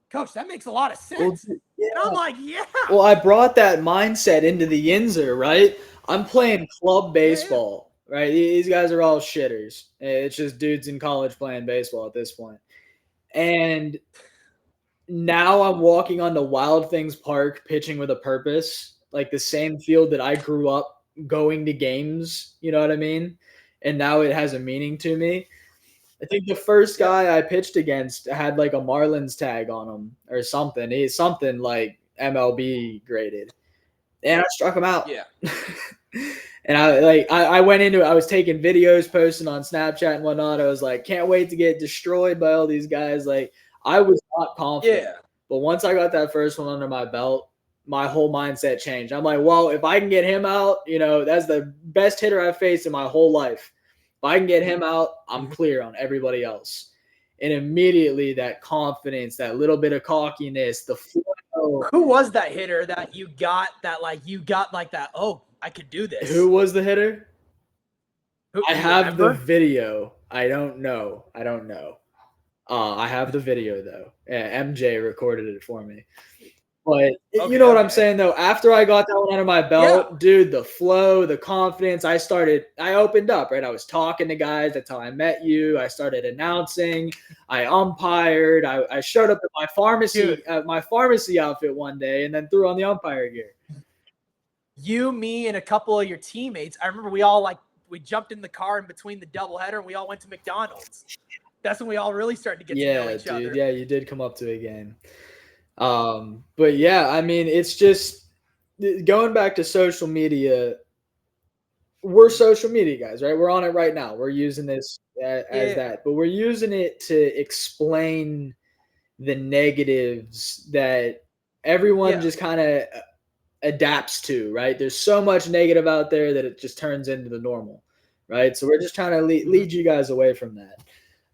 coach, that makes a lot of sense. Well, yeah. And I'm like, yeah. Well, I brought that mindset into the Yinzer, right? I'm playing club baseball. right? These guys are all shitters. It's just dudes in college playing baseball at this point. And now I'm walking onto Wild Things Park pitching with a purpose, like the same field that I grew up going to games, you know what I mean? And now it has a meaning to me. I think the first Yep. guy I pitched against had like a Marlins tag on him or something. He's something like MLB graded. And I struck him out. Yeah. And I went into it. I was taking videos, posting on Snapchat and whatnot. I was like, can't wait to get destroyed by all these guys. Like, I was not confident. Yeah. But once I got that first one under my belt, my whole mindset changed. I'm like, well, if I can get him out, that's the best hitter I've faced in my whole life. If I can get him out, I'm clear on everybody else. And immediately that confidence, that little bit of cockiness, the flow. Who was that hitter that you got that, oh, I could do this? Who was the hitter? I have the remember? video. I don't know. I have the video though. MJ recorded it for me. But you know what I'm saying though? After I got that one under my belt, dude, the flow, the confidence, I opened up, right? I was talking to guys. That's how I met you. I started announcing. I umpired. I showed up at my pharmacy outfit one day and then threw on the umpire gear. You, me, and a couple of your teammates. I remember we jumped in the car in between the doubleheader and we all went to McDonald's. That's when we all really started to get to know each other. Yeah, you did come up to a game. But yeah, I mean, it's just going back to social media. We're social media guys, right? We're on it right now. We're using this as that, but we're using it to explain the negatives that everyone just kind of adapts to, right? There's so much negative out there that it just turns into the normal, right? So we're just trying to lead you guys away from that.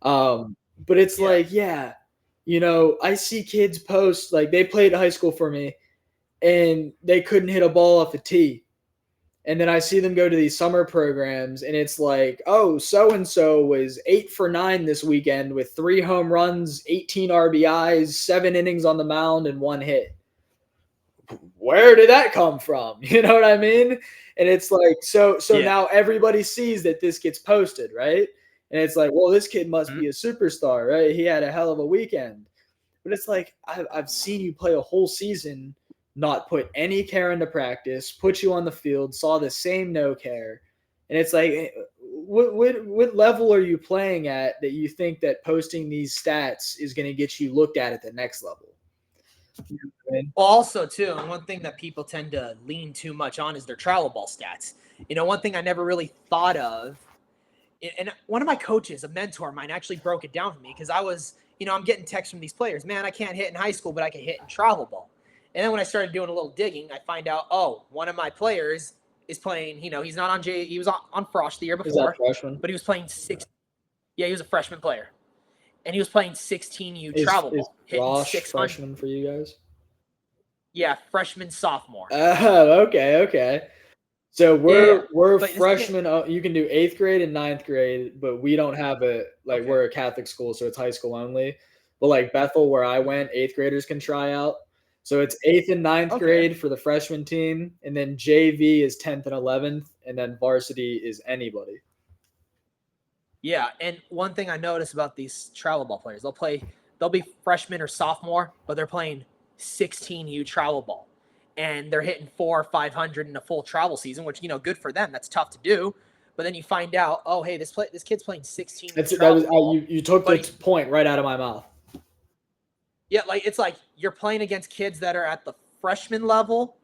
But it's like, I see kids post, like they played high school for me and they couldn't hit a ball off a tee. And then I see them go to these summer programs and it's like, oh, so-and-so was 8 for 9 this weekend with 3 home runs, 18 RBIs, 7 innings on the mound, and 1 hit. Where did that come from? You know what I mean? And it's like, so now everybody sees that this gets posted, right? And it's like, well, this kid must be a superstar, right? He had a hell of a weekend. But it's like, I've seen you play a whole season, not put any care into practice, put you on the field, saw the same no care. And it's like, what level are you playing at that you think that posting these stats is going to get you looked at the next level? You know what I mean? Well, also, too, and one thing that people tend to lean too much on is their travel ball stats. One thing I never really thought of, and one of my coaches, a mentor of mine, actually broke it down for me because I was, I'm getting texts from these players. Man, I can't hit in high school, but I can hit in travel ball. And then when I started doing a little digging, I find out, one of my players is playing, he's not on he was on Frosh the year before. Is that freshman? But he was playing he was a freshman player. And he was playing 16U travel ball. Frosh freshman for you guys? Yeah, freshman, sophomore. Oh, okay. So we're freshmen. You can do 8th grade and 9th grade, but we don't have we're a Catholic school, so it's high school only. But like Bethel, where I went, 8th graders can try out. So it's 8th and 9th grade for the freshman team, and then JV is 10th and 11th, and then varsity is anybody. Yeah, and one thing I noticed about these travel ball players, they'll be freshman or sophomore, but they're playing 16U travel ball. And they're hitting 400 or 500 in a full travel season, which, good for them. That's tough to do. But then you find out, oh, hey, this kid's playing 16. You took the point right out of my mouth. Yeah, it's like you're playing against kids that are at the freshman level,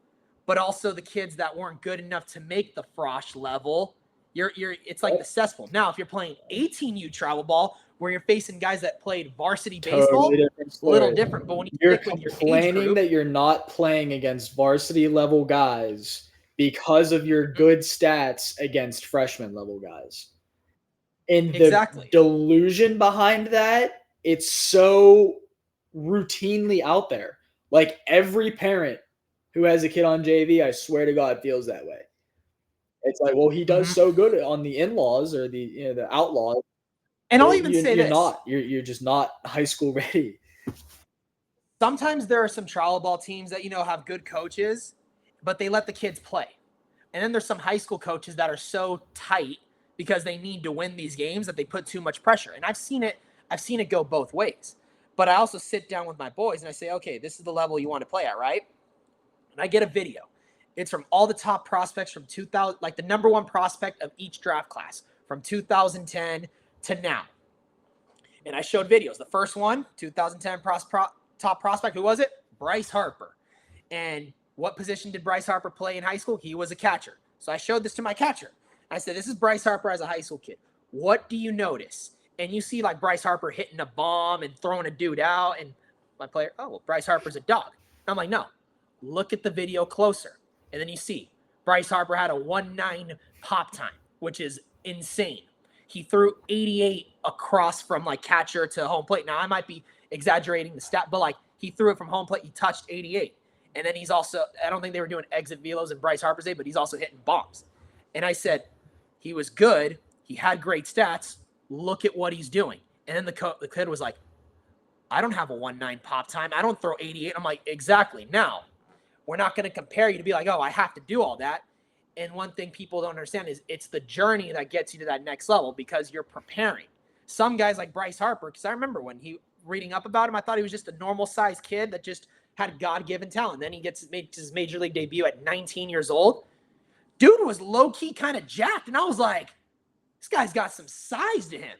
but also the kids that weren't good enough to make the Frosh level. It's like the cesspool. Now, if you're playing 18U travel ball, where you're facing guys that played varsity baseball, a little different. But when you're complaining that you're not playing against varsity level guys because of your good stats against freshman level guys. And the delusion behind that, it's so routinely out there. Like every parent who has a kid on JV, I swear to God, feels that way. It's like, well, he does so good on the in-laws or the outlaws. And I'll even say this. You're just not high school ready. Sometimes there are some travel ball teams that, have good coaches, but they let the kids play. And then there's some high school coaches that are so tight because they need to win these games that they put too much pressure. And I've seen it go both ways. But I also sit down with my boys and I say, okay, this is the level you want to play at, right? And I get a video. It's from all the top prospects from 2000, like the number one prospect of each draft class from 2010 to now. And I showed videos. The first one, 2010 top prospect, who was it? Bryce Harper. And what position did Bryce Harper play in high school? He was a catcher. So I showed this to my catcher. I said, this is Bryce Harper as a high school kid. What do you notice? And you see like Bryce Harper hitting a bomb and throwing a dude out. And my player, oh, well, Bryce Harper's a dog. And I'm like, no, look at the video closer. And then you see Bryce Harper had a 1.9 pop time, which is insane. He threw 88 across from like catcher to home plate. Now I might be exaggerating the stat, but like he threw it from home plate. He touched 88. And then he's also, I don't think they were doing exit velos in Bryce Harper's day, but he's also hitting bombs. And I said, he was good. He had great stats. Look at what he's doing. And then the kid was like, I don't have a 1.9 pop time. I don't throw 88. I'm like, exactly. Now, we're not going to compare you to be like, oh, I have to do all that. And one thing people don't understand is it's the journey that gets you to that next level because you're preparing. Some guys like Bryce Harper, because I remember when reading up about him, I thought he was just a normal sized kid that just had God-given talent. Then he makes his major league debut at 19 years old. Dude was low-key kind of jacked. And I was like, this guy's got some size to him.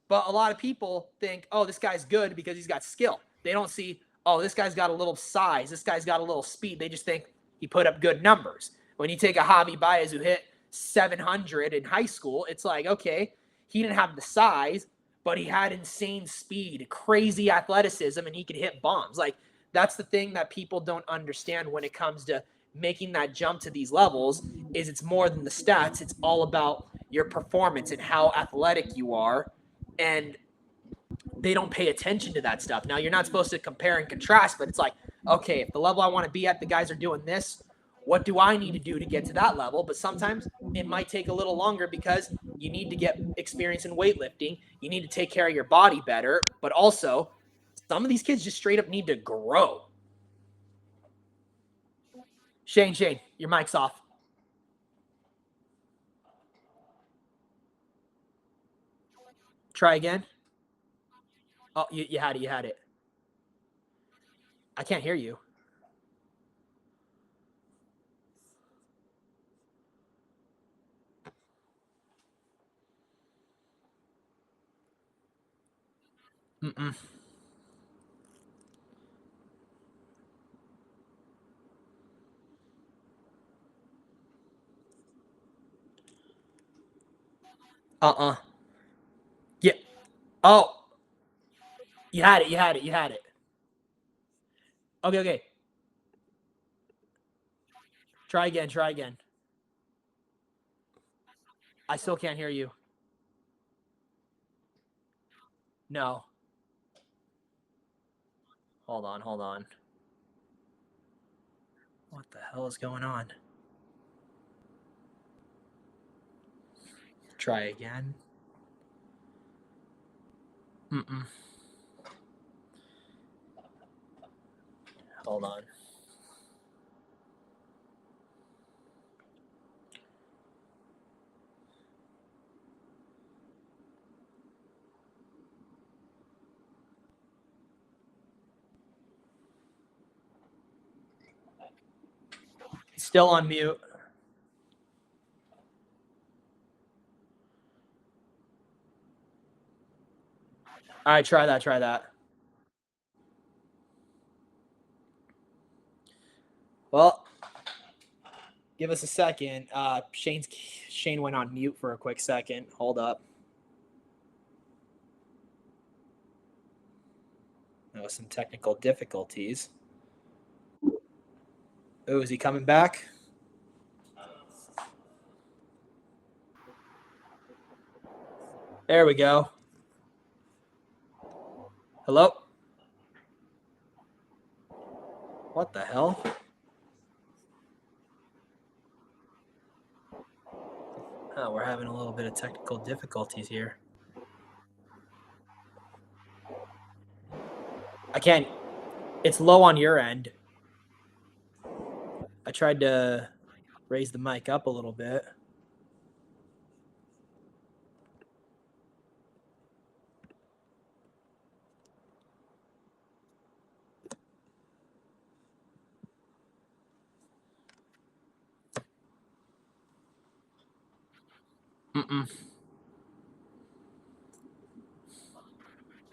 But a lot of people think, oh, this guy's good because he's got skill. They don't see, oh, this guy's got a little size. This guy's got a little speed. They just think he put up good numbers. When you take a Javi Baez who hit 700 in high school, it's like, okay, he didn't have the size, but he had insane speed, crazy athleticism, and he could hit bombs. Like, that's the thing that people don't understand when it comes to making that jump to these levels is it's more than the stats. It's all about your performance and how athletic you are. And they don't pay attention to that stuff. Now, you're not supposed to compare and contrast, but it's like, okay, if the level I want to be at, the guys are doing this, what do I need to do to get to that level? But sometimes it might take a little longer because you need to get experience in weightlifting. You need to take care of your body better. But also, some of these kids just straight up need to grow. Shane, your mic's off. Try again. Oh, you had it. I can't hear you. Mm-mm. Yeah. Oh, you had it. Okay. Try again. I still can't hear you. No. Hold on. What the hell is going on? Try again. Mm-mm. Hold on. Still on mute. All right, try that. Well, give us a second. Shane went on mute for a quick second. Hold up. There was some technical difficulties. Oh, is he coming back? There we go. Hello? What the hell? Oh, we're having a little bit of technical difficulties here. I can't. It's low on your end. I tried to raise the mic up a little bit. Hold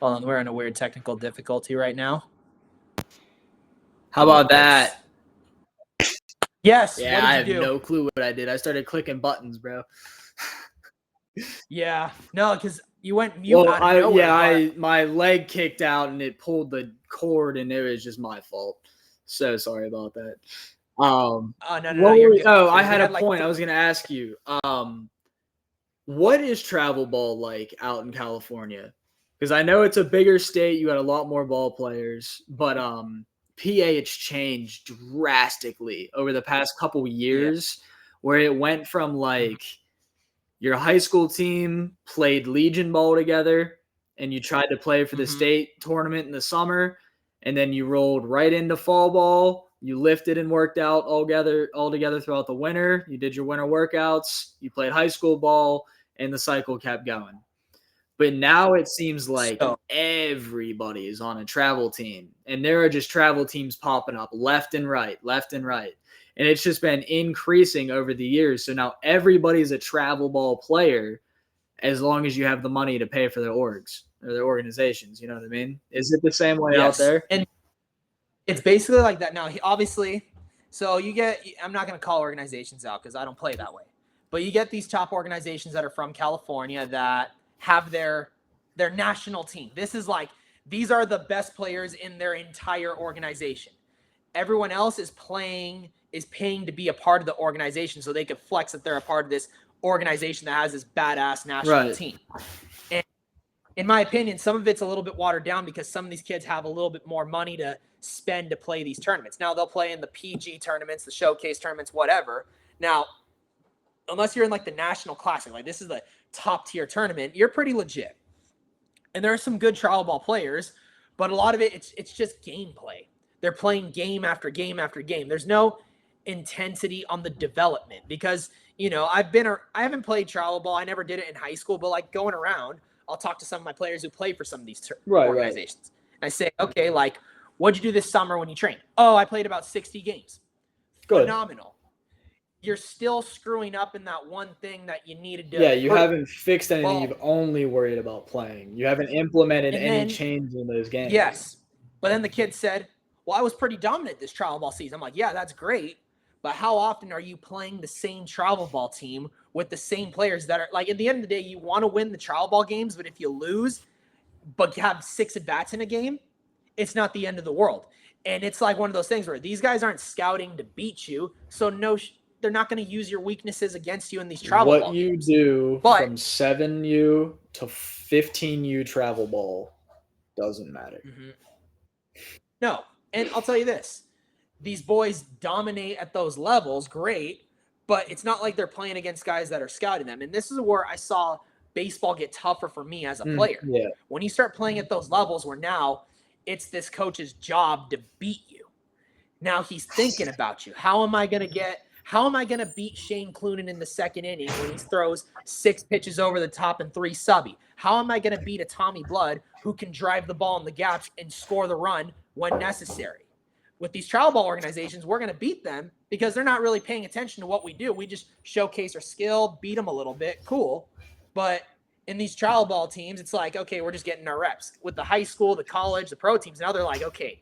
on, we're in a weird technical difficulty right now. How about that? Yes. Yeah, what did I you have do? no clue what I did. I started clicking buttons, bro. Yeah. No, because you went mute out of nowhere. My leg kicked out and it pulled the cord, and it was just my fault. So sorry about that. No, you're good. I had a point. I was gonna ask you. What is travel ball like out in California? Because I know it's a bigger state. You got a lot more ball players, but PA it's changed drastically over the past couple years, where it went from like your high school team played Legion ball together, and you tried to play for the state tournament in the summer, and then you rolled right into fall ball. You lifted and worked out all together throughout the winter. You did your winter workouts. You played high school ball, and the cycle kept going. But now it seems like everybody is on a travel team, and there are just travel teams popping up left and right. And it's just been increasing over the years. So now everybody's a travel ball player as long as you have the money to pay for their orgs or their organizations. You know what I mean? Is it the same way out there? And it's basically like that now. Obviously, so you get, I'm not going to call organizations out because I don't play that way. But you get these top organizations that are from California that have their national team. This is like, these are the best players in their entire organization. Everyone else is paying to be a part of the organization so they can flex that they're a part of this organization that has this badass national team. And in my opinion, some of it's a little bit watered down because some of these kids have a little bit more money to spend to play these tournaments. Now they'll play in the PG tournaments, the showcase tournaments, whatever. Now, unless you're in like the national classic, like this is the top tier tournament, you're pretty legit. And there are some good travel ball players, but a lot of it, it's just gameplay. They're playing game after game after game. There's no intensity on the development because, you know, I haven't played travel ball. I never did it in high school, but like going around, I'll talk to some of my players who play for some of these organizations. And I say, okay, like, what'd you do this summer when you trained? Oh, I played about 60 games. Good. Phenomenal. You're still screwing up in that one thing that you needed to. Yeah, you haven't fixed anything. You've only worried about playing. You haven't implemented any change in those games. Yes. But then the kid said, well, I was pretty dominant this travel ball season. I'm like, yeah, that's great. But how often are you playing the same travel ball team with the same players that are like, at the end of the day, you want to win the travel ball games, but if you lose, but you have 6 at-bats in a game, it's not the end of the world. And it's like one of those things where these guys aren't scouting to beat you. So they're not going to use your weaknesses against you in these travel ball What you do from 7U to 15U travel ball doesn't matter. No. And I'll tell you this. These boys dominate at those levels, great, but it's not like they're playing against guys that are scouting them. And this is where I saw baseball get tougher for me as a player. Yeah. When you start playing at those levels where now it's this coach's job to beat you. Now he's thinking about you. How am I going to beat Shane Clunan in the second inning when he throws 6 pitches over the top and 3 subby? How am I going to beat a Tommy Blood who can drive the ball in the gaps and score the run when necessary? With these travel ball organizations, we're going to beat them because they're not really paying attention to what we do. We just showcase our skill, beat them a little bit, cool. But in these travel ball teams, it's like, okay, we're just getting our reps. With the high school, the college, the pro teams, now they're like, okay,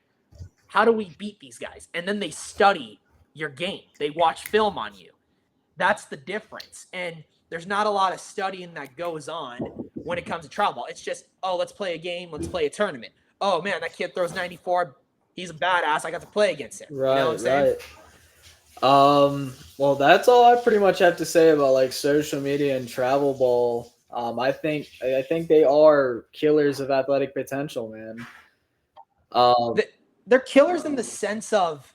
how do we beat these guys? And then they study your game. They watch film on you. That's the difference. And there's not a lot of studying that goes on when it comes to travel ball. It's just, oh, let's play a game. Let's play a tournament. Oh, man, that kid throws 94. He's a badass. I got to play against him. Right, you know what I'm saying? Well, that's all I pretty much have to say about like social media and travel ball. I think they are killers of athletic potential, man. They're killers in the sense of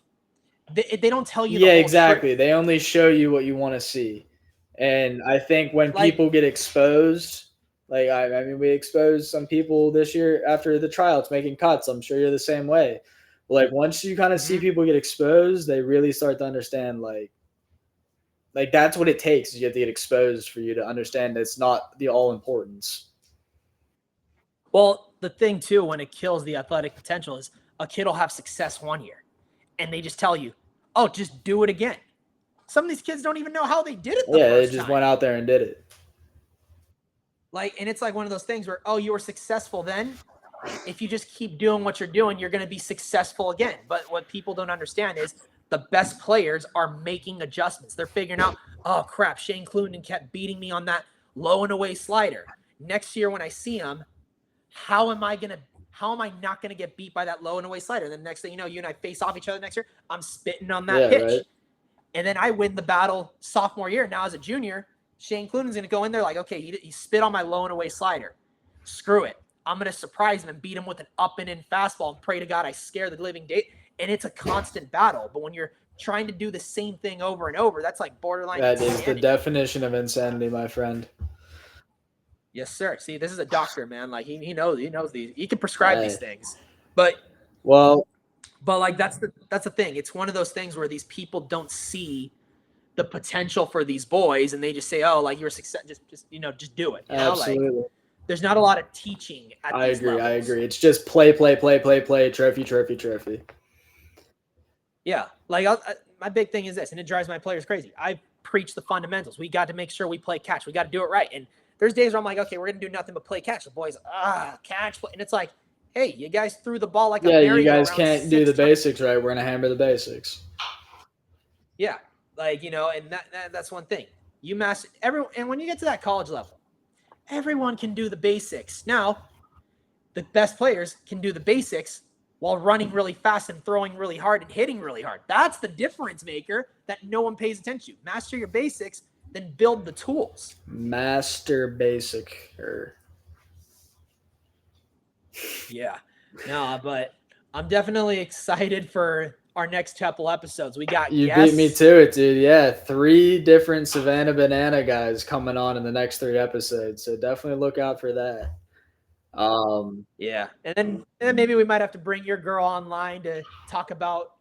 they don't tell you. Yeah, exactly. They only show you what you want to see, and I think when people get exposed. Like, I mean, we exposed some people this year after the tryouts making cuts. I'm sure you're the same way. Like, once you kind of see people get exposed, they really start to understand, like that's what it takes. You have to get exposed for you to understand that it's not the all importance. Well, the thing, too, when it kills the athletic potential is a kid will have success one year, and they just tell you, oh, just do it again. Some of these kids don't even know how they did it the first they just time. went out there and did it. And it's like one of those things where, oh, you were successful then. If you just keep doing what you're doing, you're going to be successful again. But what people don't understand is the best players are making adjustments. They're figuring out, oh crap, Shane Clunan kept beating me on that low and away slider. Next year when I see him, how am I not going to get beat by that low and away slider? Then the next thing you know, you and I face off each other next year. I'm spitting on that pitch. Right. And then I win the battle sophomore year. Now as a junior, Shane Clunan's going to go in there like, okay, he spit on my low and away slider. Screw it. I'm going to surprise him and beat him with an up and in fastball and pray to God I scare the living date. And it's a constant battle. But when you're trying to do the same thing over and over, that's like borderline insanity. That is the definition of insanity, my friend. Yes, sir. See, this is a doctor, man. Like he knows these. He can prescribe these things. But like that's the thing. It's one of those things where these people don't see the potential for these boys, and they just say, "Oh, like you're a success. Just do it." You Absolutely. Like, there's not a lot of teaching at these levels. I agree. It's just play, trophy. Yeah. Like my big thing is this, and it drives my players crazy. I preach the fundamentals. We got to make sure we play catch. We got to do it right. And there's days where I'm like, okay, we're going to do nothing but play catch. The boys, catch. And it's like, hey, you guys threw the ball like a merry-go-round. Yeah, you guys can't do the basics right. We're going to hammer the basics. Yeah. Like, and that's one thing. You master everyone. And when you get to that college level, everyone can do the basics. Now, the best players can do the basics while running really fast and throwing really hard and hitting really hard. That's the difference maker that no one pays attention to. Master your basics, then build the tools. Master basic. Yeah. No, but I'm definitely excited for our next couple episodes. We got You guests. beat me to it, dude. Yeah, 3 different Savannah Banana guys coming on in the next 3 episodes. So definitely look out for that. Yeah, and then maybe we might have to bring your girl online to talk about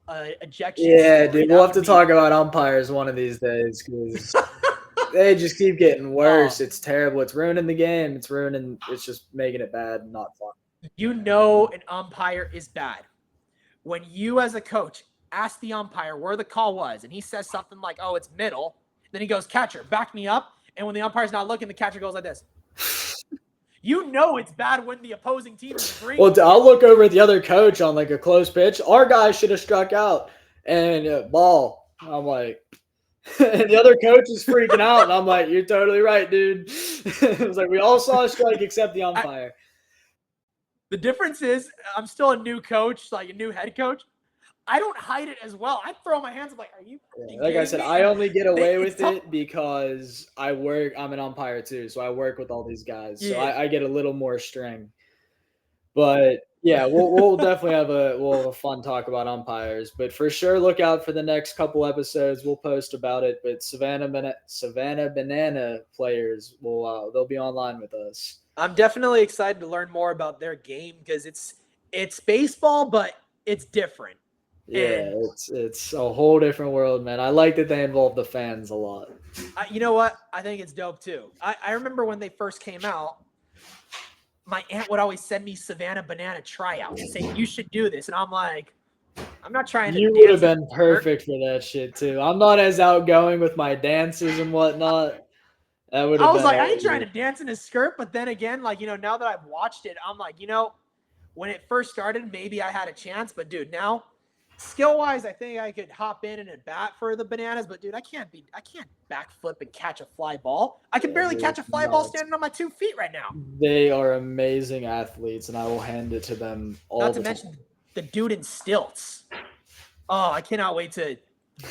ejection. Yeah, dude, we'll have to talk about umpires one of these days because they just keep getting worse. It's terrible. It's ruining the game. It's just making it bad and not fun. An umpire is bad when you as a coach ask the umpire where the call was, and he says something like, "Oh, it's middle." Then he goes, "Catcher, back me up." And when the umpire's not looking, the catcher goes like this. It's bad when the opposing team is green. Well, I'll look over at the other coach on like a close pitch. Our guy should have struck out and ball. I'm like, and the other coach is freaking out. And I'm like, you're totally right, dude. It was like, we all saw a strike except the umpire. The difference is I'm still a new coach, like a new head coach. I don't hide it as well. I throw my hands up like, are you? Like I said, I only get away with it because I'm an umpire too. So I work with all these guys. Yeah. So I get a little more string. But yeah, we'll definitely have a fun talk about umpires. But for sure, look out for the next couple episodes. We'll post about it. But Savannah Banana players they'll be online with us. I'm definitely excited to learn more about their game because it's baseball, but it's different. Yeah, it's a whole different world, man. I like that they involve the fans a lot. You know what? I think it's dope too. I remember when they first came out, my aunt would always send me Savannah Banana tryouts and say, "You should do this," and I'm like, "I'm not trying to." You would have been perfect for that shit too. I'm not as outgoing with my dances and whatnot. I was like, I ain't trying to dance in a skirt, but then again, like now that I've watched it, I'm like, when it first started, maybe I had a chance, but dude, now. Skill-wise, I think I could hop in and at bat for the Bananas, but dude, I can't backflip and catch a fly ball. I can barely catch a fly ball standing on my 2 feet right now. They are amazing athletes, and I will hand it to them all the time. Not to mention the dude in stilts. Oh, I cannot wait to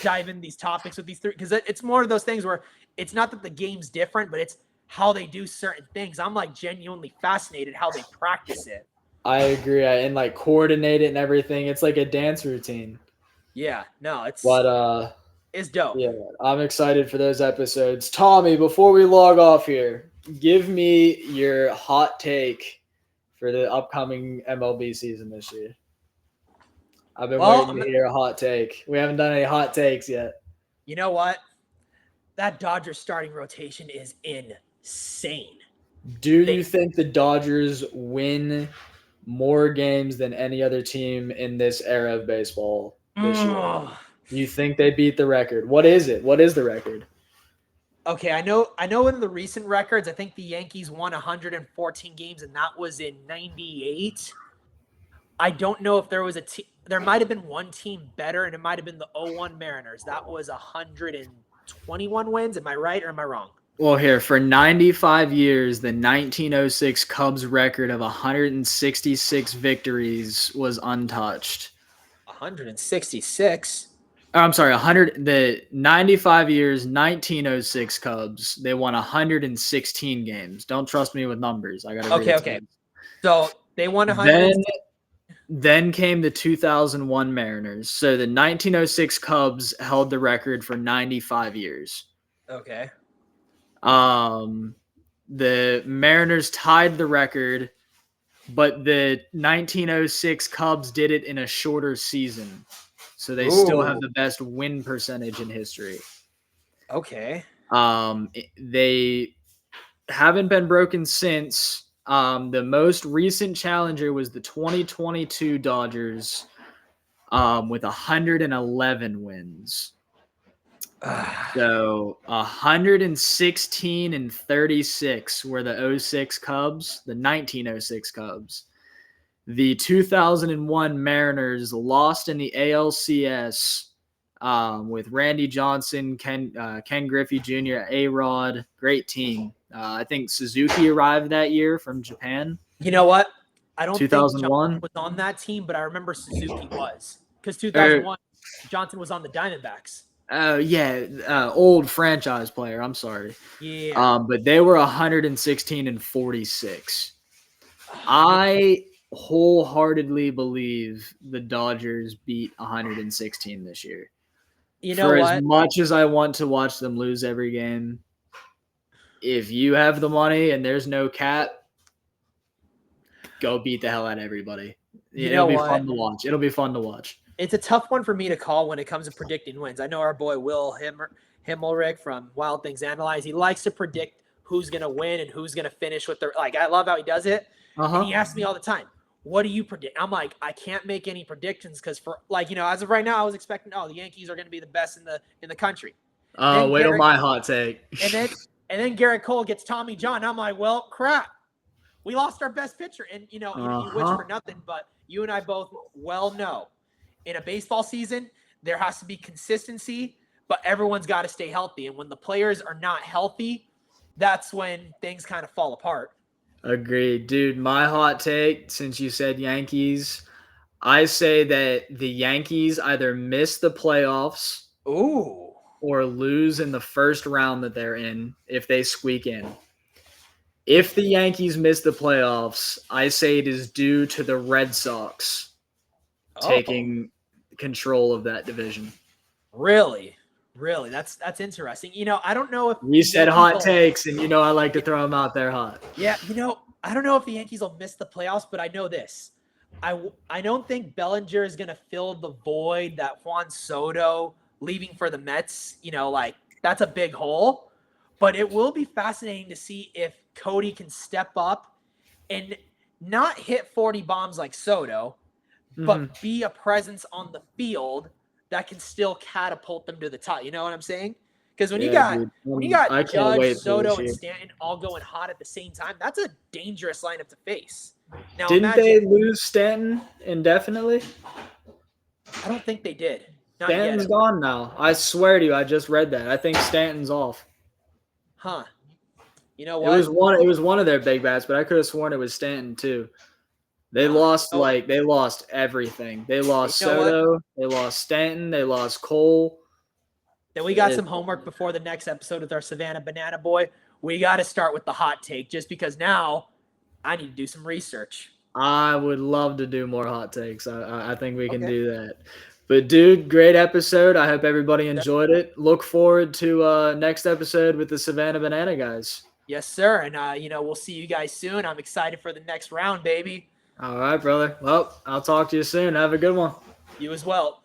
dive in these topics with these 3 because it's more of those things where it's not that the game's different, but it's how they do certain things. I'm like genuinely fascinated how they practice it. I agree. And like coordinate it and everything. It's like a dance routine. Yeah, no, it's dope. Yeah, I'm excited for those episodes. Tommy, before we log off here, give me your hot take for the upcoming MLB season this year. I've been waiting to hear a hot take. We haven't done any hot takes yet. You know what? That Dodgers starting rotation is insane. Do you think the Dodgers win more games than any other team in this era of baseball this year? You think they beat the record? What is it? What is the record? Okay, I know in the recent records, I think the Yankees won 114 games, and that was in 98. I don't know if there was a team. There might have been one team better, and it might have been the 01 Mariners. That was 121 wins. Am I right or am I wrong? Well, here, for 95 years, the 1906 Cubs record of 166 victories was untouched. 166. I'm sorry, 100. The 95 years, 1906 Cubs, they won 116 games. Don't trust me with numbers. I got to read it. Okay. So they won 100. Then came the 2001 Mariners. So the 1906 Cubs held the record for 95 years. Okay. The Mariners tied the record, but the 1906 Cubs did it in a shorter season. So they still have the best win percentage in history. Okay. They haven't been broken since. The most recent challenger was the 2022 Dodgers with 111 wins. So 116 and 36 were the 06 Cubs, the 1906 Cubs. The 2001 Mariners lost in the ALCS with Randy Johnson, Ken Griffey Jr., A-Rod. Great team. I think Suzuki arrived that year from Japan. You know what? I don't 2001 think Johnson was on that team, but I remember Suzuki was. Because 2001, Johnson was on the Diamondbacks. Old franchise player. I'm sorry. Yeah. But they were 116 and 46. I wholeheartedly believe the Dodgers beat 116 this year. You know what? As much as I want to watch them lose every game, if you have the money and there's no cap, go beat the hell out of everybody. It'll be fun to watch. It'll be fun to watch. It's a tough one for me to call when it comes to predicting wins. I know our boy Will Himmelrich from Wild Things Analyze. He likes to predict who's going to win and who's going to finish with their – like, I love how he does it. And he asks me all the time, what do you predict? I'm like, I can't make any predictions because for – like, you know, as of right now, I was expecting, the Yankees are going to be the best in the country. Oh, wait on my hot take. And then Garrett Cole gets Tommy John. I'm like, well, crap. We lost our best pitcher. And, you wish for nothing, but you and I both well know. In a baseball season, there has to be consistency, but everyone's got to stay healthy. And when the players are not healthy, that's when things kind of fall apart. Agreed. Dude, my hot take, since you said Yankees, I say that the Yankees either miss the playoffs or lose in the first round that they're in if they squeak in. If the Yankees miss the playoffs, I say it is due to the Red Sox taking control of that division. Really? That's interesting. I don't know if you said hot takes, and I like to throw them out there hot. Yeah, I don't know if the Yankees will miss the playoffs, but I know this. I don't think Bellinger is going to fill the void that Juan Soto leaving for the Mets, that's a big hole. But it will be fascinating to see if Cody can step up and not hit 40 bombs like Soto, but be a presence on the field that can still catapult them to the top. You know what I'm saying? Because when you got Judge, Soto, and Stanton all going hot at the same time, that's a dangerous lineup to face. Now, didn't they lose Stanton indefinitely? I don't think they did. Stanton's gone now. I swear to you, I just read that. I think Stanton's off. Huh. You know what? It was one of their big bats, but I could have sworn it was Stanton too. They lost everything. They lost Soto, they lost Stanton, they lost Cole. Then we got some homework before the next episode with our Savannah Banana Boy. We got to start with the hot take just because now I need to do some research. I would love to do more hot takes. I think we can do that. But, dude, great episode. I hope everybody enjoyed it. Look forward to next episode with the Savannah Banana guys. Yes, sir. And, we'll see you guys soon. I'm excited for the next round, baby. All right, brother. Well, I'll talk to you soon. Have a good one. You as well.